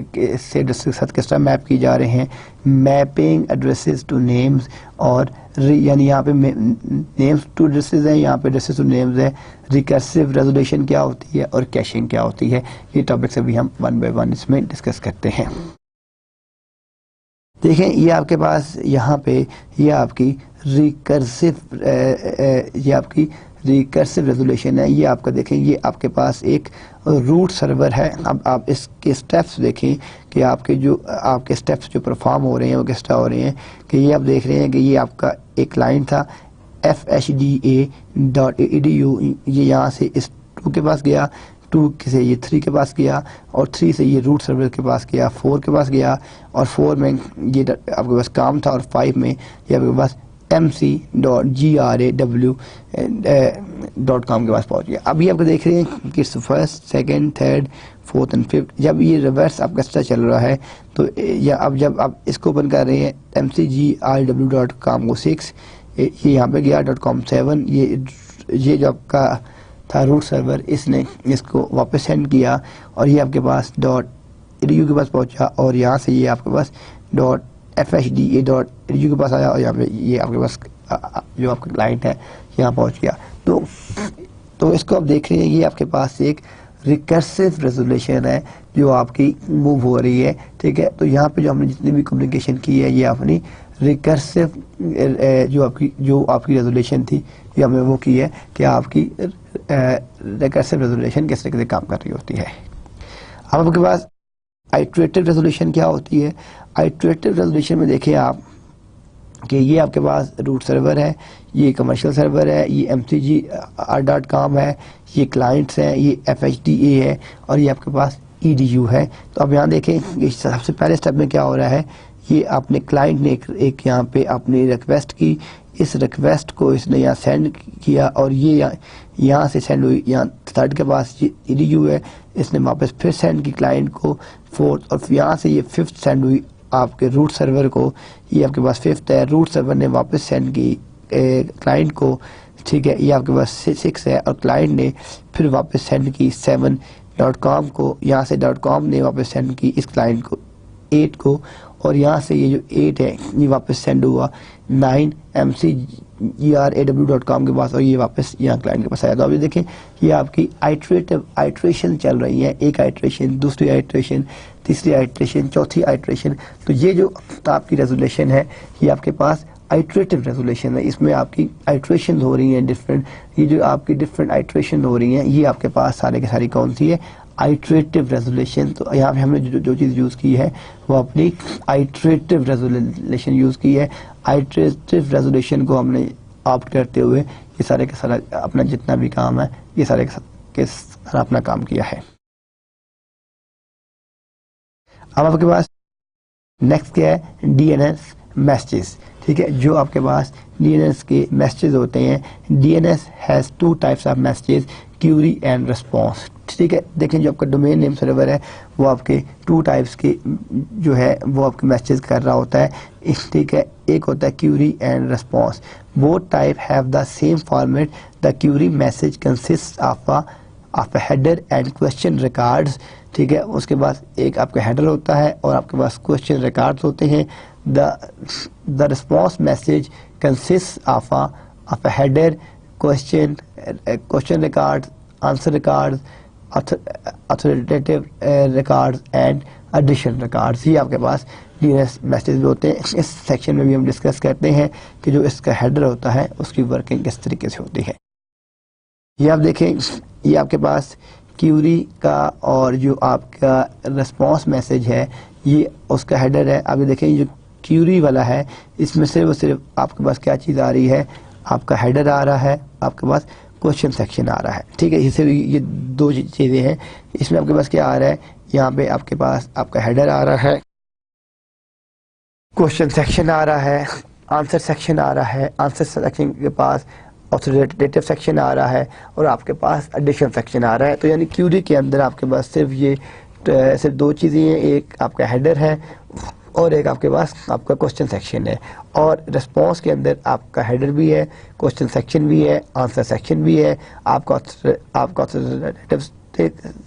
A: سے ایڈریس کے ساتھ کس طرح میپ کی جا رہے ہیں. میپنگ ایڈریسز ٹو نیمز، اور یعنی یہاں پہ نیمز ٹو ایڈریسز ہیں، یہاں پہ ایڈریسز ٹو نیمز ہے. ریکرسو ریزولوشن کیا ہوتی ہے اور کیشنگ کیا ہوتی ہے. یہ ٹاپکس ابھی ہم 1 by 1 اس میں ڈسکس کرتے ہیں. دیکھیں یہ آپ کے پاس یہاں پہ یہ آپ کی ریکرسو ریزولوشن ہے. یہ آپ کا دیکھیں یہ آپ کے پاس ایک روٹ سرور ہے. اب آپ اس کے سٹیپس دیکھیں کہ آپ کے سٹیپس جو پرفارم ہو رہے ہیں وہ کس طرح ہو رہے ہیں. کہ یہ آپ دیکھ رہے ہیں کہ یہ آپ کا ایک کلائنٹ تھا fhda.edu. یہ یہاں سے اس 2 کے پاس گیا, 2 سے یہ 3 کے پاس گیا, اور 3 سے یہ روٹ سرور کے پاس گیا, 4 کے پاس گیا, اور 4 میں یہ آپ کے پاس کام تھا, اور 5 میں یہ آپ کے پاس mc.graw.com کے پاس پہنچ گیا. ابھی آپ کو دیکھ رہے ہیں کہ first, second, third, fourth and fifth. جب یہ ریورس آپ کا اسٹا چل رہا ہے تو اب جب آپ اس کو اوپن کر رہے ہیں mcgraw.com کو 6, یہ یہاں پہ گیا .com 7. یہ جو آپ کا تھا روٹ سرور, اس نے اس کو واپس سینڈ کیا, اور یہ آپ کے پاس .edu کے پاس پہنچا, اور یہاں سے یہ آپ کے پاس .fhda.edu کے پاس آیا, اور یہاں پہ یہ آپ کے پاس جو آپ کا کلائنٹ ہے یہاں پہنچ گیا. تو اس کو آپ دیکھ رہے ہیں یہ آپ کے پاس ایک ریکرسو ریزولوشن ہے جو آپ کی موو ہو رہی ہے. ٹھیک ہے, تو یہاں پہ جو ہم نے جتنی بھی کمیونیکیشن کی ہے یہ اپنی ریکرسو جو آپ کی ریزولوشن تھی یہ ہم نے وہ کی ہے کہ آپ کی ریکرسو ریزولوشن کس طریقے سے کام کر رہی ہوتی ہے. اب آپ کے پاس آئٹریٹو ریزولوشن کیا ہوتی ہے. آئٹریٹو ریزولوشن میں دیکھیں آپ کہ یہ آپ کے پاس روٹ سرور ہے, یہ کمرشل سرور ہے, یہ mcgraw.com ہے, یہ کلائنٹس ہیں, یہ fhda ہے, اور یہ آپ کے پاس edu ہے. تو اب یہاں دیکھیں سب سے پہلے سٹیپ میں کیا ہو رہا ہے, یہ اپنے کلائنٹ نے ایک یہاں پہ اپنی ریکویسٹ کی, اس ریکویسٹ کو اس نے یہاں سینڈ کیا, اور یہ یہاں سے سینڈ ہوئی, یہاں تھرڈ کے پاس edu ہے, اس نے واپس پھر سینڈ کی کلائنٹ کو فورتھ, اور یہاں سے یہ ففتھ سینڈ ہوئی آپ کے روٹ سرور کو, یہ آپ کے پاس ففتھ ہے. روٹ سرور نے واپس سینڈ کی کلائنٹ کو, ٹھیک ہے, یہ آپ کے پاس 6 ہے, اور کلائنٹ نے پھر واپس سینڈ کی 7.com کو, یہاں سے .com نے واپس سینڈ کی اس کلائنٹ کو 8 کو, اور یہاں سے یہ جو 8 ہے یہ واپس سینڈ ہوا 9 mcgraw.com کے پاس, اور یہ واپس یہاں کلائنٹ کے پاس آیا. تو اب یہ دیکھیں یہ آپ کی آئٹریشن چل رہی ہے, ایک آئٹریشن, دوسری آئٹریشن, تیسری آئٹریشن, چوتھی آئٹریشن. تو یہ جو آپ کی ریزولوشن ہے یہ آپ کے پاس آئٹریٹو ریزولوشن ہے. اس میں آپ کی آئٹریشن ہو رہی ہیں ڈفرینٹ, یہ جو آپ کی ڈفرینٹ آئٹریشن ہو رہی ہیں یہ آپ کے پاس سارے کے ساری کون سی ہے, آئٹریٹو ریزولوشن. تو یہاں پہ ہم نے جو چیز یوز کی ہے وہ اپنی آئٹریٹو ریزولوشن یوز کی ہے. آئٹریٹو ریزولوشن کو ہم نے آپٹ کرتے ہوئے یہ سارے کے سارا اپنا جتنا بھی کام ہے یہ سارے کے سارا اپنا کام کیا ہے. اب آپ کے پاس نیکسٹ کیا ہے, ڈی این ایس میسیجز. ٹھیک ہے, جو آپ کے پاس ڈی این ایس کے میسیجز ہوتے ہیں, D N S has 2 types of messages, query and response. ٹھیک ہے, دیکھیں جو آپ کا ڈومین نیم سرور ہے وہ آپ کے 2 ٹائپس کے جو ہے وہ آپ کے میسیجز کر رہا ہوتا ہے. ٹھیک ہے, ایک ہوتا ہے query and response. Both type have the same format. The query message consist of a header and question records. ٹھیک ہے, اس کے بعد ایک آپ کا ہیڈر ہوتا ہے اور آپ کے پاس کوشچن ریکارڈز ہوتے ہیں. The response message consist of a header, question record, answer record, authoritative records and addition records. یہ آپ کے پاس ڈی این ایس میسیج بھی ہوتے ہیں. اس سیکشن میں بھی ہم ڈسکس کرتے ہیں کہ جو اس کا ہیڈر ہوتا ہے اس کی ورکنگ کس طریقے سے ہوتی ہے. یہ آپ دیکھیں یہ آپ کے پاس کیوری کا اور جو آپ کا رسپانس میسیج ہے یہ اس کا ہیڈر ہے. اب یہ دیکھیں جو کیوری والا ہے اس میں صرف اور صرف آپ کے پاس کیا چیز آ رہی ہے, آپ کا ہیڈر آ رہا ہے, آپ کے پاس کوشچن سیکشن آ رہا ہے. ٹھیک ہے, اسے یہ 2 چیزیں ہیں. اس میں آپ کے پاس کیا آ رہا ہے, یہاں پہ آپ کے پاس آپ کا ہیڈر آ رہا ہے, کوشچن سیکشن آ رہا ہے, آنسر سیکشن آ رہا ہے, آنسر سیکشن کے پاس اتھارٹیٹیو سیکشن آ رہا ہے, اور آپ کے پاس ایڈیشن سیکشن آ رہا ہے. تو یعنی کیوری کے اندر آپ کے پاس صرف 2 چیزیں ہیں, ایک آپ کا ہیڈر ہے اور ایک آپ کے پاس آپ کا کوشچن سیکشن ہے. اور رسپانس کے اندر آپ کا ہیڈر بھی ہے, کوشچن سیکشن بھی ہے, آنسر سیکشن بھی ہے, آپ کا اتھارٹیٹیو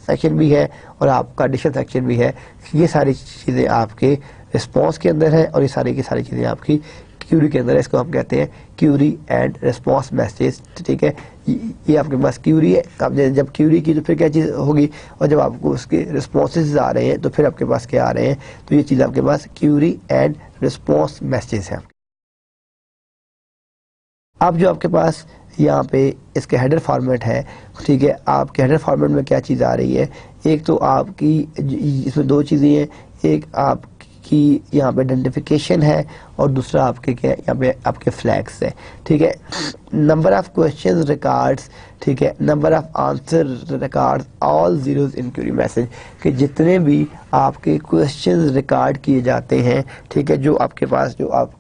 A: سیکشن بھی ہے, اور آپ کا ایڈیشن سیکشن بھی ہے. یہ ساری چیزیں آپ کے رسپانس کے اندر ہے, اور یہ ساری کی ساری چیزیں آپ کی کیوری کے اندر، اس کو ہم کہتے ہیں کیوری اینڈ رسپانس میسیجز. ٹھیک ہے، یہ آپ کے پاس کیوری ہے. اب جب کیوری کی تو پھر کیا چیز ہوگی، اور جب آپ کو اس کے رسپانسز آ رہے ہیں تو پھر آپ کے پاس کیا آ رہے ہیں، تو یہ چیز آپ کے پاس کیوری اینڈ رسپانس میسیجز ہیں. اب جو آپ کے پاس یہاں پہ اس کے ہیڈر فارمیٹ ہے، ٹھیک ہے، آپ کے ہیڈر فارمیٹ میں کیا چیز آ رہی ہے، ایک تو آپ کی اس میں دو چیزیں ہیں، ایک آپ کی یہاں پہ آئیڈینٹیفیکیشن ہے اور دوسرا آپ کے کیا یہاں پہ آپ کے فلیگس ہیں. ٹھیک ہے، نمبر آف کوشچن ریکارڈس، ٹھیک ہے، number of answer record all zeros in query message, کہ جتنے بھی آپ کے کوشچن ریکارڈ کیے جاتے ہیں، ٹھیک ہے، جو آپ کے پاس جو آپ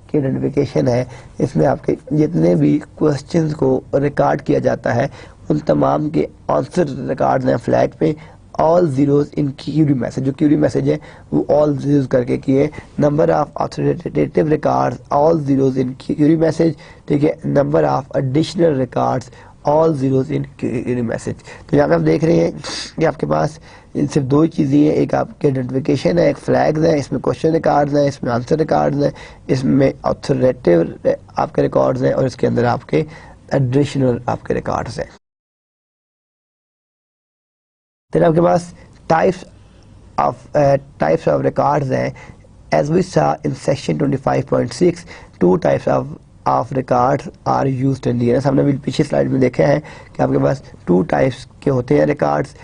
A: کی آئیڈینٹیفیکیشن ہے، اس میں آپ کے جتنے بھی کوشچنز کو ریکارڈ کیا جاتا ہے ان تمام کے آنسر ریکارڈ ہیں فلیگ پہ all zeros in query message. جو کیوری میسج ہے وہ آل زیروز کر کے کیے. Number of authoritative records all zeros in query message, ٹھیک ہے، number of additional records all zeros in query message. تو یہاں پہ آپ دیکھ رہے ہیں کہ آپ کے پاس صرف دو ہی چیزیں ہیں، ایک آپ کے آئیڈینٹیفیکیشن ہے، ایک فلیگز ہیں، اس میں کوشچن ریکارڈز ہیں، اس میں آنسر ریکارڈز ہیں، اس میں آتھوریٹیو آپ کے ریکارڈز ہیں، اور اس کے اندر آپ کے ایڈیشنل آپ کے ریکارڈز ہیں. پھر آپ کے پاس ٹائپس آف ریکارڈز ہیں. As we saw in section 25.6 two types of records are used in DNS. ہم نے بھی پیچھے سلائڈ میں دیکھا ہے کہ آپ کے پاس ٹو ٹائپس کے ہوتے ہیں ریکارڈز.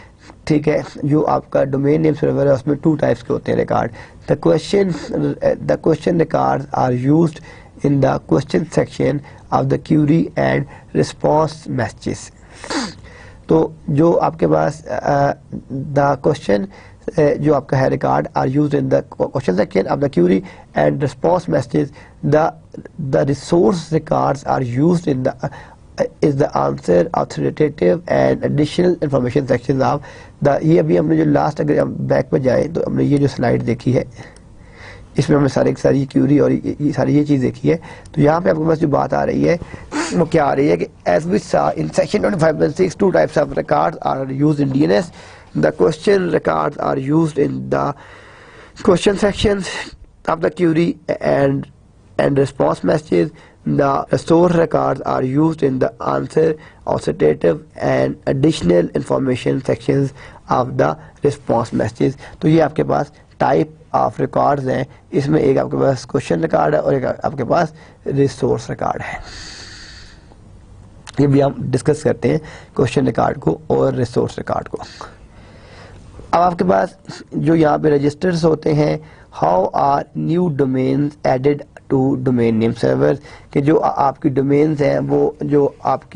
A: ٹھیک ہے، جو آپ کا ڈومین نیم سرور ہے اس میں ٹو ٹائپس کے ہوتے ہیں record. The question records are used in the question section of the query and response messages. تو جو آپ کے پاس دا کوشچن جو آپ کا ہے record are used in the question section of the query and response messages. The resource records are used in the is the answer authoritative and additional information sections of the. یہ ابھی ہم نے جو لاسٹ اگر ہم بیک پہ جائیں تو ہم نے یہ جو سلائڈ دیکھی ہے اس میں ہم نے ساری کیوری اور یہ ساری یہ چیز دیکھی ہے. تو یہاں پہ آپ کے پاس جو بات آ رہی ہے وہ کیا آ رہی ہے کہ as we saw in section 25.6 two types of records are used in DNS. The question records are used in the question sections of the query and response messages. The source records are used in the answer, authoritative and additional information sections of the response messages. تو یہ آپ کے پاس ٹائپ آف ریکارڈز ہیں. اس میں ایک آپ کے پاس کوشچن ریکارڈ ہے اور ایک آپ کے پاس ریسورس ریکارڈ ہے. یہ بھی ہم ڈسکس کرتے ہیں کوشچن ریکارڈ کو اور ریسورس ریکارڈ کو. اب آپ کے پاس جو یہاں پہ رجسٹرز ہوتے ہیں، how are new domains added to domain name server, کہ جو آپ کی ڈومینز ہیں وہ جو آپ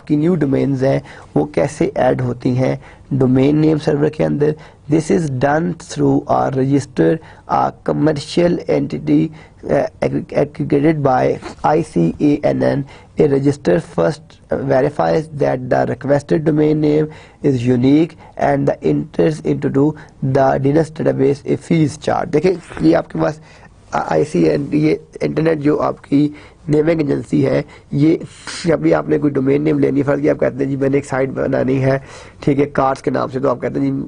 A: کی نیو ڈومینز ہیں وہ کیسے ایڈ ہوتی ہیں ڈومین نیم سرور کے اندر. This is done through a register a commercial entity aggregated by ICANN. A register first verifies that the requested domain name is unique and the enters into the DNS database a fee is charged. دیکھیں یہ آپ کے پاس ICANN یہ انٹرنیٹ جو آپ کی نیمنگ ایجنسی ہے، یہ جب بھی آپ نے کوئی ڈومین نیم لینی فرض کی آپ کہتے ہیں جی میں نے ایک سائٹ بنانی ہے، ٹھیک ہے، کارس کے نام سے، تو آپ کہتے ہیں جی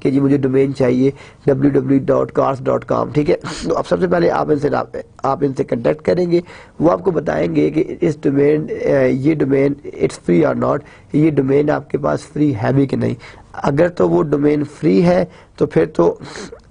A: کہ جی مجھے ڈومین چاہیے www.cars.com. ٹھیک ہے، تو اب سب سے پہلے آپ ان سے کنٹیکٹ کریں گے، وہ آپ کو بتائیں گے کہ اس ڈومین یہ ڈومین اٹس فری اور ناٹ، یہ ڈومین آپ کے پاس فری ہے بھی کہ نہیں. اگر تو وہ ڈومین فری ہے تو پھر تو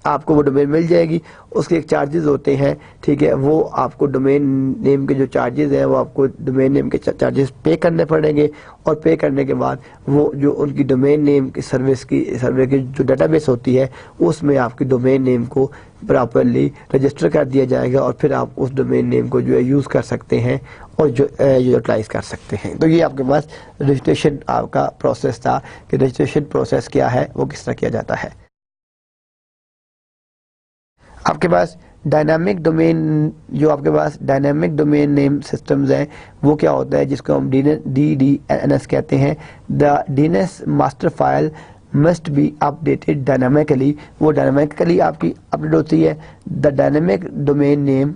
A: آپ کو وہ ڈومین مل جائے گی. اس کے ایک چارجز ہوتے ہیں، ٹھیک ہے، وہ آپ کو ڈومین نیم کے جو چارجز ہیں وہ آپ کو ڈومین نیم کے چارجز پے کرنے پڑیں گے، اور پے کرنے کے بعد وہ جو ان کی ڈومین نیم کی سروس کی جو ڈیٹا بیس ہوتی ہے اس میں آپ کی ڈومین نیم کو پراپرلی رجسٹر کر دیا جائے گا، اور پھر آپ اس ڈومین نیم کو جو ہے یوز کر سکتے ہیں اور جو یوٹیلائز کر سکتے ہیں. تو یہ آپ کے پاس رجسٹریشن آپ کا پروسیس تھا کہ رجسٹریشن پروسیس کیا ہے، وہ کس طرح کیا جاتا ہے. آپ کے پاس ڈائنامک ڈومین جو آپ کے پاس ڈائنامک ڈومین نیم سسٹمز ہیں وہ کیا ہوتا ہے، جس کو ہم DDNS کہتے ہیں. The DNS master file must be updated dynamically, وہ ڈائنامیکلی آپ کی اپڈیٹ ہوتی ہے. The dynamic domain name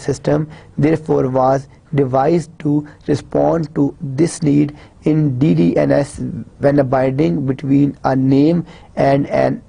A: system therefore was devised to respond to this need in DDNS when a binding between a name and an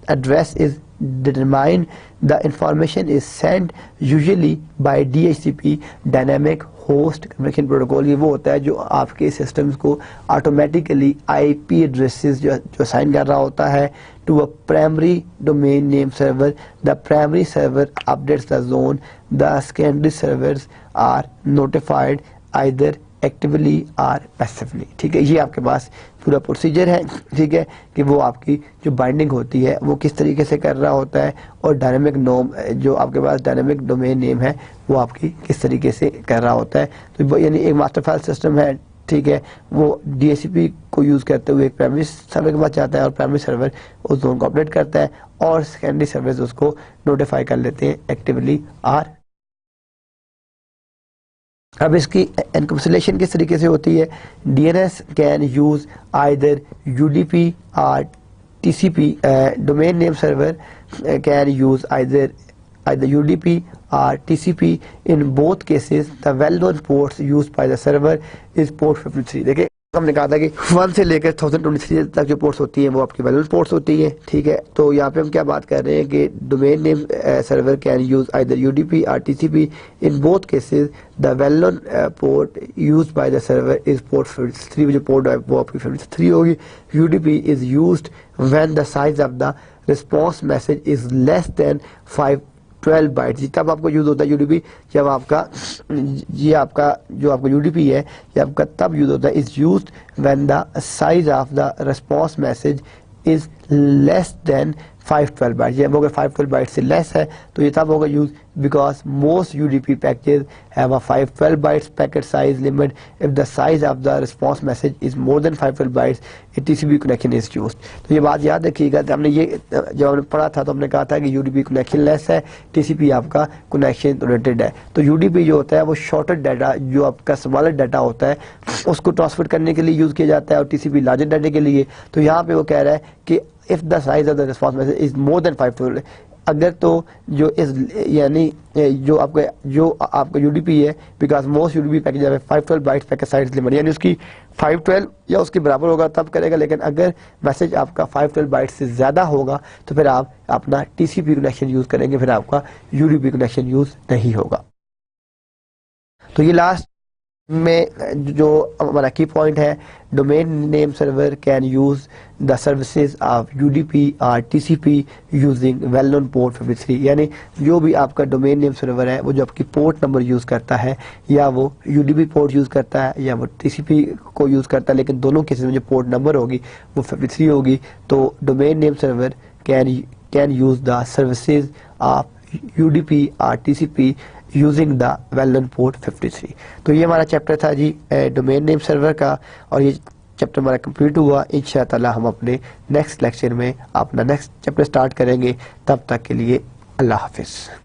A: address is determine the information is sent usually by DHCP Dynamic Host Communication Protocol. یہ وہ ہوتا ہے جو آپ کے سسٹمز کو آٹومیٹیکلی آئی پی ایڈریسز جو اسائن کر رہا ہوتا ہے to a primary domain name server. The primary server updates the zone. The secondary servers are notified either actually اور پیسively. ٹھیک ہے, یہ آپ کے پاس پورا پروسیجر ہے. ٹھیک ہے, کہ وہ آپ کی جو بائنڈنگ ہوتی ہے وہ کس طریقے سے کر رہا ہوتا ہے, اور ڈائنامک نوم جو آپ کے پاس ڈائنامک ڈومین نیم ہے وہ آپ کی کس طریقے سے کر رہا ہوتا ہے. تو یعنی ایک ماسٹر فائل سسٹم ہے, ٹھیک ہے, وہ ڈی ایس سی پی کو یوز کرتے ہوئے ایک پرائمری سرور کے پاس جاتا ہے, اور پرائمری سرور اس زون کو اپڈیٹ کرتا ہے, اور سیکنڈری سرورز اس کو نوٹیفائی کر لیتے ہیں ایکٹیولی اور. اب اس کی انکیپسولیشن کس طریقے سے ہوتی ہے. D N S can use either U D P اور T C P. Domain name server can use either UDP or TCP. In both cases, the well-known ports used by the server is port 53. دیکھیں ہم نے کہا تھا کہ 1 سے لے کر 1023 تک جو پورٹس ہوتی ہیں وہ آپ کی well-known پورٹس ہوتی ہیں. ٹھیک ہے, تو یہاں پہ ہم کیا بات کر رہے ہیں کہ domain name server can use either UDP or TCP. In both cases, the well-known port used by the server is port 53. جو پورٹ ہے وہ آپ کی 53 ہوگی. UDP is used when the size of the response message is less than 12 bites. تب آپ کو یوز ہوتا ہے یو ڈی پی جب آپ کا یہ آپ کا جو آپ کا یو ڈی پی ہے یہ آپ کا تب یوز ہوتا ہے is used when the size of the response message is less than 512 bytes. جب اگر 512 بائٹ سے لیس ہے تو یہ تب ہوگا use because most UDP packages have a 512 bytes packet size limit. If the size of the response message is more than 512 bytes, a TCP connection is used. تو یہ بات یاد رکھیے گا. ہم نے یہ جب ہم نے پڑھا تھا تو ہم نے کہا تھا کہ UDP connection لیس ہے, TCP آپ کا connection related ہے. تو UDP جو ہوتا ہے وہ shorter ڈیٹا جو آپ کا smaller ڈیٹا ہوتا ہے اس کو ٹرانسفر کرنے کے لیے یوز کیا جاتا ہے, اور TCP لارجر ڈیٹا کے لیے. تو یہاں پہ وہ کہہ رہا ہے کہ if the size of the response message is more than 512, اگر تو جو اس یعنی جو آپ کا یو ڈی پی ہے because most you D P package ہے 512 بائٹس پیکج سائز لمٹ, یعنی اس کی 512 یا اس کے برابر ہوگا تب کرے گا. لیکن اگر میسج آپ کا 512 بائٹس سے زیادہ ہوگا تو پھر آپ اپنا T C P connection use کریں گے, پھر آپ کا U D P connection use نہیں ہوگا. تو یہ لاسٹ میں جو ہمارا کی پوائنٹ ہے, domain name server can use the services of U D P اور T C P using well known port 53. یعنی جو بھی آپ کا ڈومین نیم سرور ہے وہ جو آپ کی پورٹ نمبر یوز کرتا ہے, یا وہ you D P port use کرتا ہے یا وہ ٹی سی پی کو یوز کرتا ہے, لیکن دونوں کیسز میں جو پورٹ نمبر ہوگی وہ 53 ہوگی. تو domain name server can use the services of U D P اور T C P using the well known port 53. تو یہ ہمارا چیپٹر تھا جی ڈومین نیم سرور کا, اور یہ چیپٹر ہمارا کمپلیٹ ہوا. انشاءاللہ ہم اپنے نیکسٹ لیکچر میں اپنا نیکسٹ چیپٹر سٹارٹ کریں گے. تب تک کے لیے اللہ حافظ.